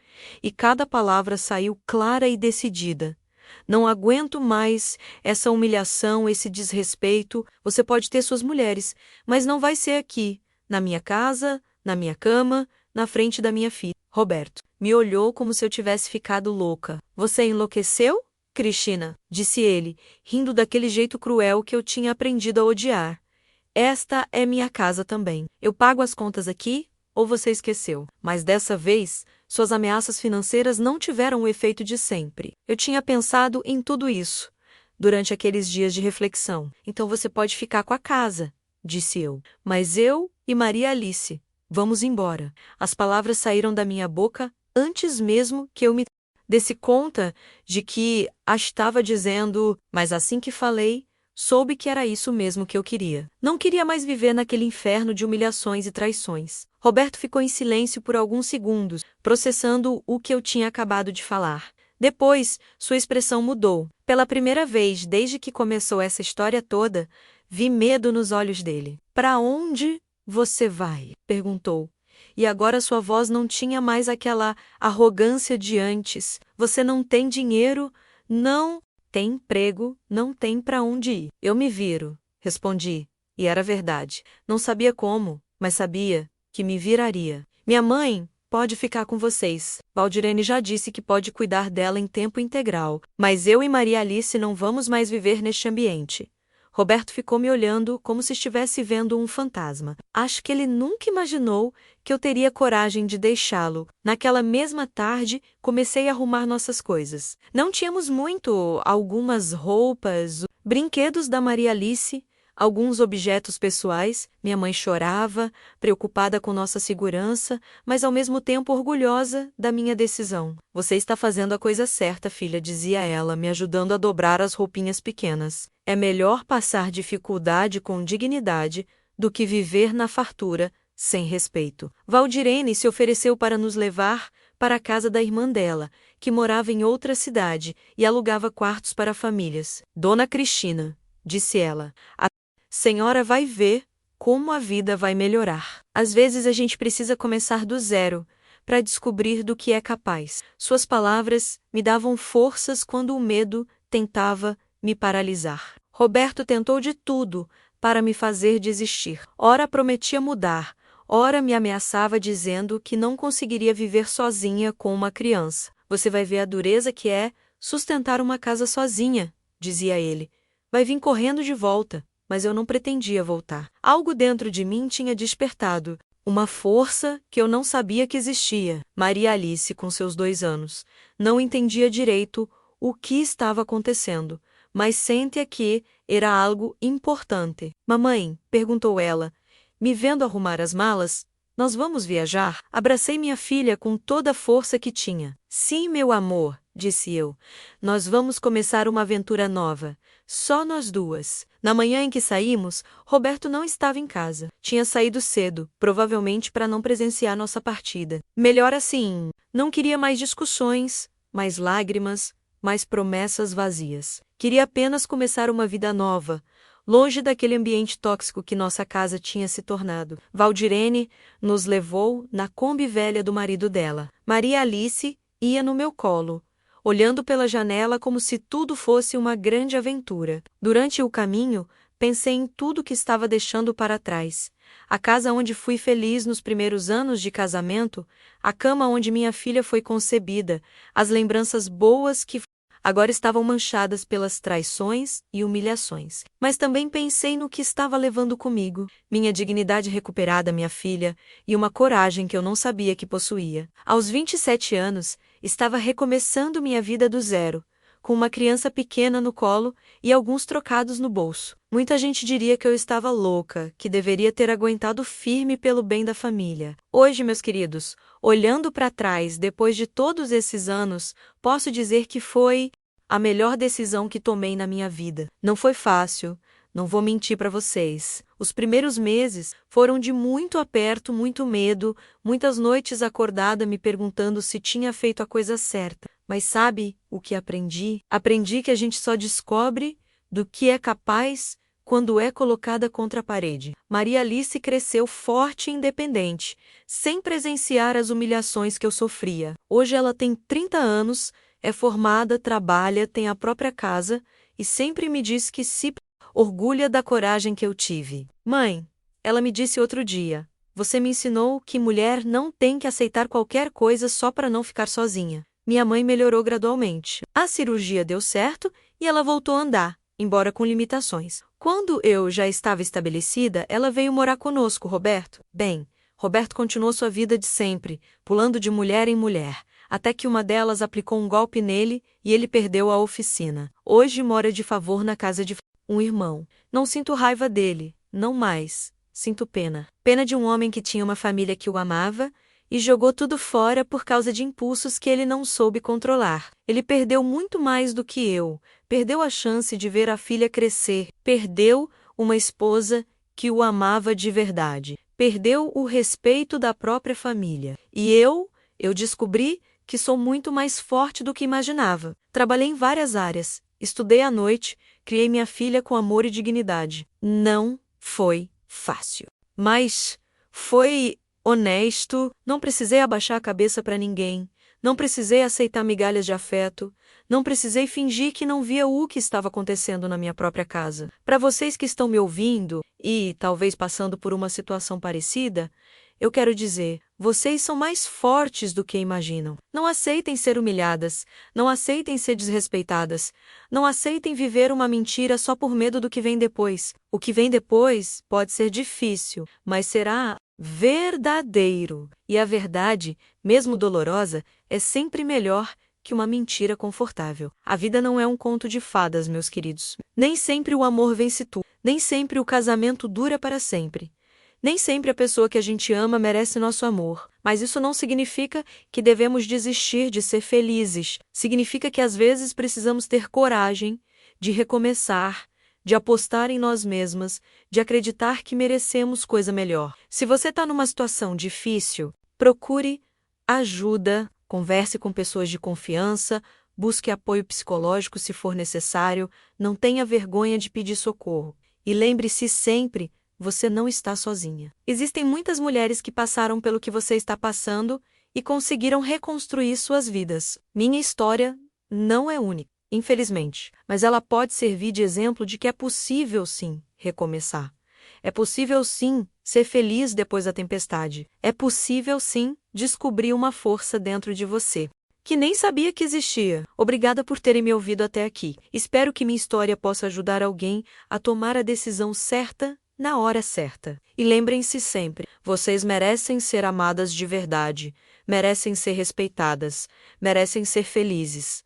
e cada palavra saiu clara e decidida. Não aguento mais essa humilhação, esse desrespeito. Você pode ter suas mulheres, mas não vai ser aqui, na minha casa, na minha cama, na frente da minha filha. Roberto me olhou como se eu tivesse ficado louca. Você enlouqueceu? Cristina, disse ele, rindo daquele jeito cruel que eu tinha aprendido a odiar. Esta é minha casa também. Eu pago as contas aqui, ou você esqueceu? Mas dessa vez, suas ameaças financeiras não tiveram o efeito de sempre. Eu tinha pensado em tudo isso, durante aqueles dias de reflexão. Então você pode ficar com a casa, disse eu. Mas eu e Maria Alice, vamos embora. As palavras saíram da minha boca antes mesmo que eu me desse conta de que a estava dizendo, mas assim que falei, soube que era isso mesmo que eu queria. Não queria mais viver naquele inferno de humilhações e traições. Roberto ficou em silêncio por alguns segundos, processando o que eu tinha acabado de falar. Depois, sua expressão mudou. Pela primeira vez desde que começou essa história toda, vi medo nos olhos dele. Para onde você vai? Perguntou. E agora sua voz não tinha mais aquela arrogância de antes. Você não tem dinheiro, não tem emprego, não tem para onde ir. Eu me viro, respondi. E era verdade. Não sabia como, mas sabia que me viraria. Minha mãe pode ficar com vocês. Valdirene já disse que pode cuidar dela em tempo integral. Mas eu e Maria Alice não vamos mais viver neste ambiente. Roberto ficou me olhando como se estivesse vendo um fantasma. Acho que ele nunca imaginou que eu teria coragem de deixá-lo. Naquela mesma tarde, comecei a arrumar nossas coisas. Não tínhamos muito, algumas roupas, brinquedos da Maria Alice, alguns objetos pessoais. Minha mãe chorava, preocupada com nossa segurança, mas ao mesmo tempo orgulhosa da minha decisão. Você está fazendo a coisa certa, filha, dizia ela, me ajudando a dobrar as roupinhas pequenas. É melhor passar dificuldade com dignidade do que viver na fartura, sem respeito. Valdirene se ofereceu para nos levar para a casa da irmã dela, que morava em outra cidade e alugava quartos para famílias. Dona Cristina, disse ela, a senhora vai ver como a vida vai melhorar. Às vezes a gente precisa começar do zero para descobrir do que é capaz. Suas palavras me davam forças quando o medo tentava me paralisar. Roberto tentou de tudo para me fazer desistir. Ora prometia mudar, ora me ameaçava dizendo que não conseguiria viver sozinha com uma criança. Você vai ver a dureza que é sustentar uma casa sozinha, dizia ele. Vai vir correndo de volta, mas eu não pretendia voltar. Algo dentro de mim tinha despertado, uma força que eu não sabia que existia. Maria Alice, com seus 2 anos, não entendia direito o que estava acontecendo, mas sentia que era algo importante. Mamãe, perguntou ela, me vendo arrumar as malas, nós vamos viajar? Abracei minha filha com toda a força que tinha. Sim, meu amor, disse eu. Nós vamos começar uma aventura nova. Só nós duas. Na manhã em que saímos, Roberto não estava em casa. Tinha saído cedo, provavelmente para não presenciar nossa partida. Melhor assim. Não queria mais discussões, mais lágrimas, mais promessas vazias. Queria apenas começar uma vida nova, longe daquele ambiente tóxico que nossa casa tinha se tornado. Valdirene nos levou na Kombi velha do marido dela. Maria Alice ia no meu colo, olhando pela janela como se tudo fosse uma grande aventura. Durante o caminho, pensei em tudo que estava deixando para trás. A casa onde fui feliz nos primeiros anos de casamento, a cama onde minha filha foi concebida, as lembranças boas que agora estavam manchadas pelas traições e humilhações. Mas também pensei no que estava levando comigo, minha dignidade recuperada, minha filha, e uma coragem que eu não sabia que possuía. Aos 27 anos, estava recomeçando minha vida do zero, com uma criança pequena no colo e alguns trocados no bolso. Muita gente diria que eu estava louca, que deveria ter aguentado firme pelo bem da família. Hoje, meus queridos, olhando para trás, depois de todos esses anos, posso dizer que foi a melhor decisão que tomei na minha vida. Não foi fácil, não vou mentir para vocês. Os primeiros meses foram de muito aperto, muito medo, muitas noites acordada me perguntando se tinha feito a coisa certa. Mas sabe o que aprendi? Aprendi que a gente só descobre do que é capaz quando é colocada contra a parede. Maria Alice cresceu forte e independente, sem presenciar as humilhações que eu sofria. Hoje ela tem 30 anos, é formada, trabalha, tem a própria casa e sempre me diz que se orgulha da coragem que eu tive. Mãe, ela me disse outro dia, você me ensinou que mulher não tem que aceitar qualquer coisa só para não ficar sozinha. Minha mãe melhorou gradualmente. A cirurgia deu certo e ela voltou a andar, embora com limitações. Quando eu já estava estabelecida, ela veio morar conosco, Roberto. Bem, Roberto continuou sua vida de sempre, pulando de mulher em mulher, até que uma delas aplicou um golpe nele e ele perdeu a oficina. Hoje mora de favor na casa de um irmão. Não sinto raiva dele, não mais. Sinto pena. Pena de um homem que tinha uma família que o amava e jogou tudo fora por causa de impulsos que ele não soube controlar. Ele perdeu muito mais do que eu. Perdeu a chance de ver a filha crescer. Perdeu uma esposa que o amava de verdade. Perdeu o respeito da própria família. E eu descobri que sou muito mais forte do que imaginava. Trabalhei em várias áreas. Estudei à noite, criei minha filha com amor e dignidade. Não foi fácil. Mas foi honesto, não precisei abaixar a cabeça para ninguém, não precisei aceitar migalhas de afeto, não precisei fingir que não via o que estava acontecendo na minha própria casa. Para vocês que estão me ouvindo e talvez passando por uma situação parecida, eu quero dizer, vocês são mais fortes do que imaginam. Não aceitem ser humilhadas, não aceitem ser desrespeitadas, não aceitem viver uma mentira só por medo do que vem depois. O que vem depois pode ser difícil, mas será verdadeiro. E a verdade, mesmo dolorosa, é sempre melhor que uma mentira confortável. A vida não é um conto de fadas, meus queridos. Nem sempre o amor vence tudo. Nem sempre o casamento dura para sempre. Nem sempre a pessoa que a gente ama merece nosso amor. Mas isso não significa que devemos desistir de ser felizes. Significa que às vezes precisamos ter coragem de recomeçar, de apostar em nós mesmas, de acreditar que merecemos coisa melhor. Se você está numa situação difícil, procure ajuda, converse com pessoas de confiança, busque apoio psicológico se for necessário, não tenha vergonha de pedir socorro. E lembre-se sempre, você não está sozinha. Existem muitas mulheres que passaram pelo que você está passando e conseguiram reconstruir suas vidas. Minha história não é única. infelizmente, mas ela pode servir de exemplo de que é possível sim recomeçar. É possível sim ser feliz depois da tempestade. É possível sim descobrir uma força dentro de você que nem sabia que existia. Obrigada por terem me ouvido até aqui. Espero que minha história possa ajudar alguém a tomar a decisão certa na hora certa. E lembrem-se sempre, vocês merecem ser amadas de verdade, merecem ser respeitadas, merecem ser felizes.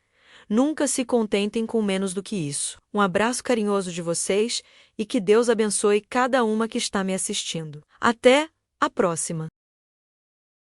Nunca se contentem com menos do que isso. Um abraço carinhoso de vocês e que Deus abençoe cada uma que está me assistindo. Até a próxima!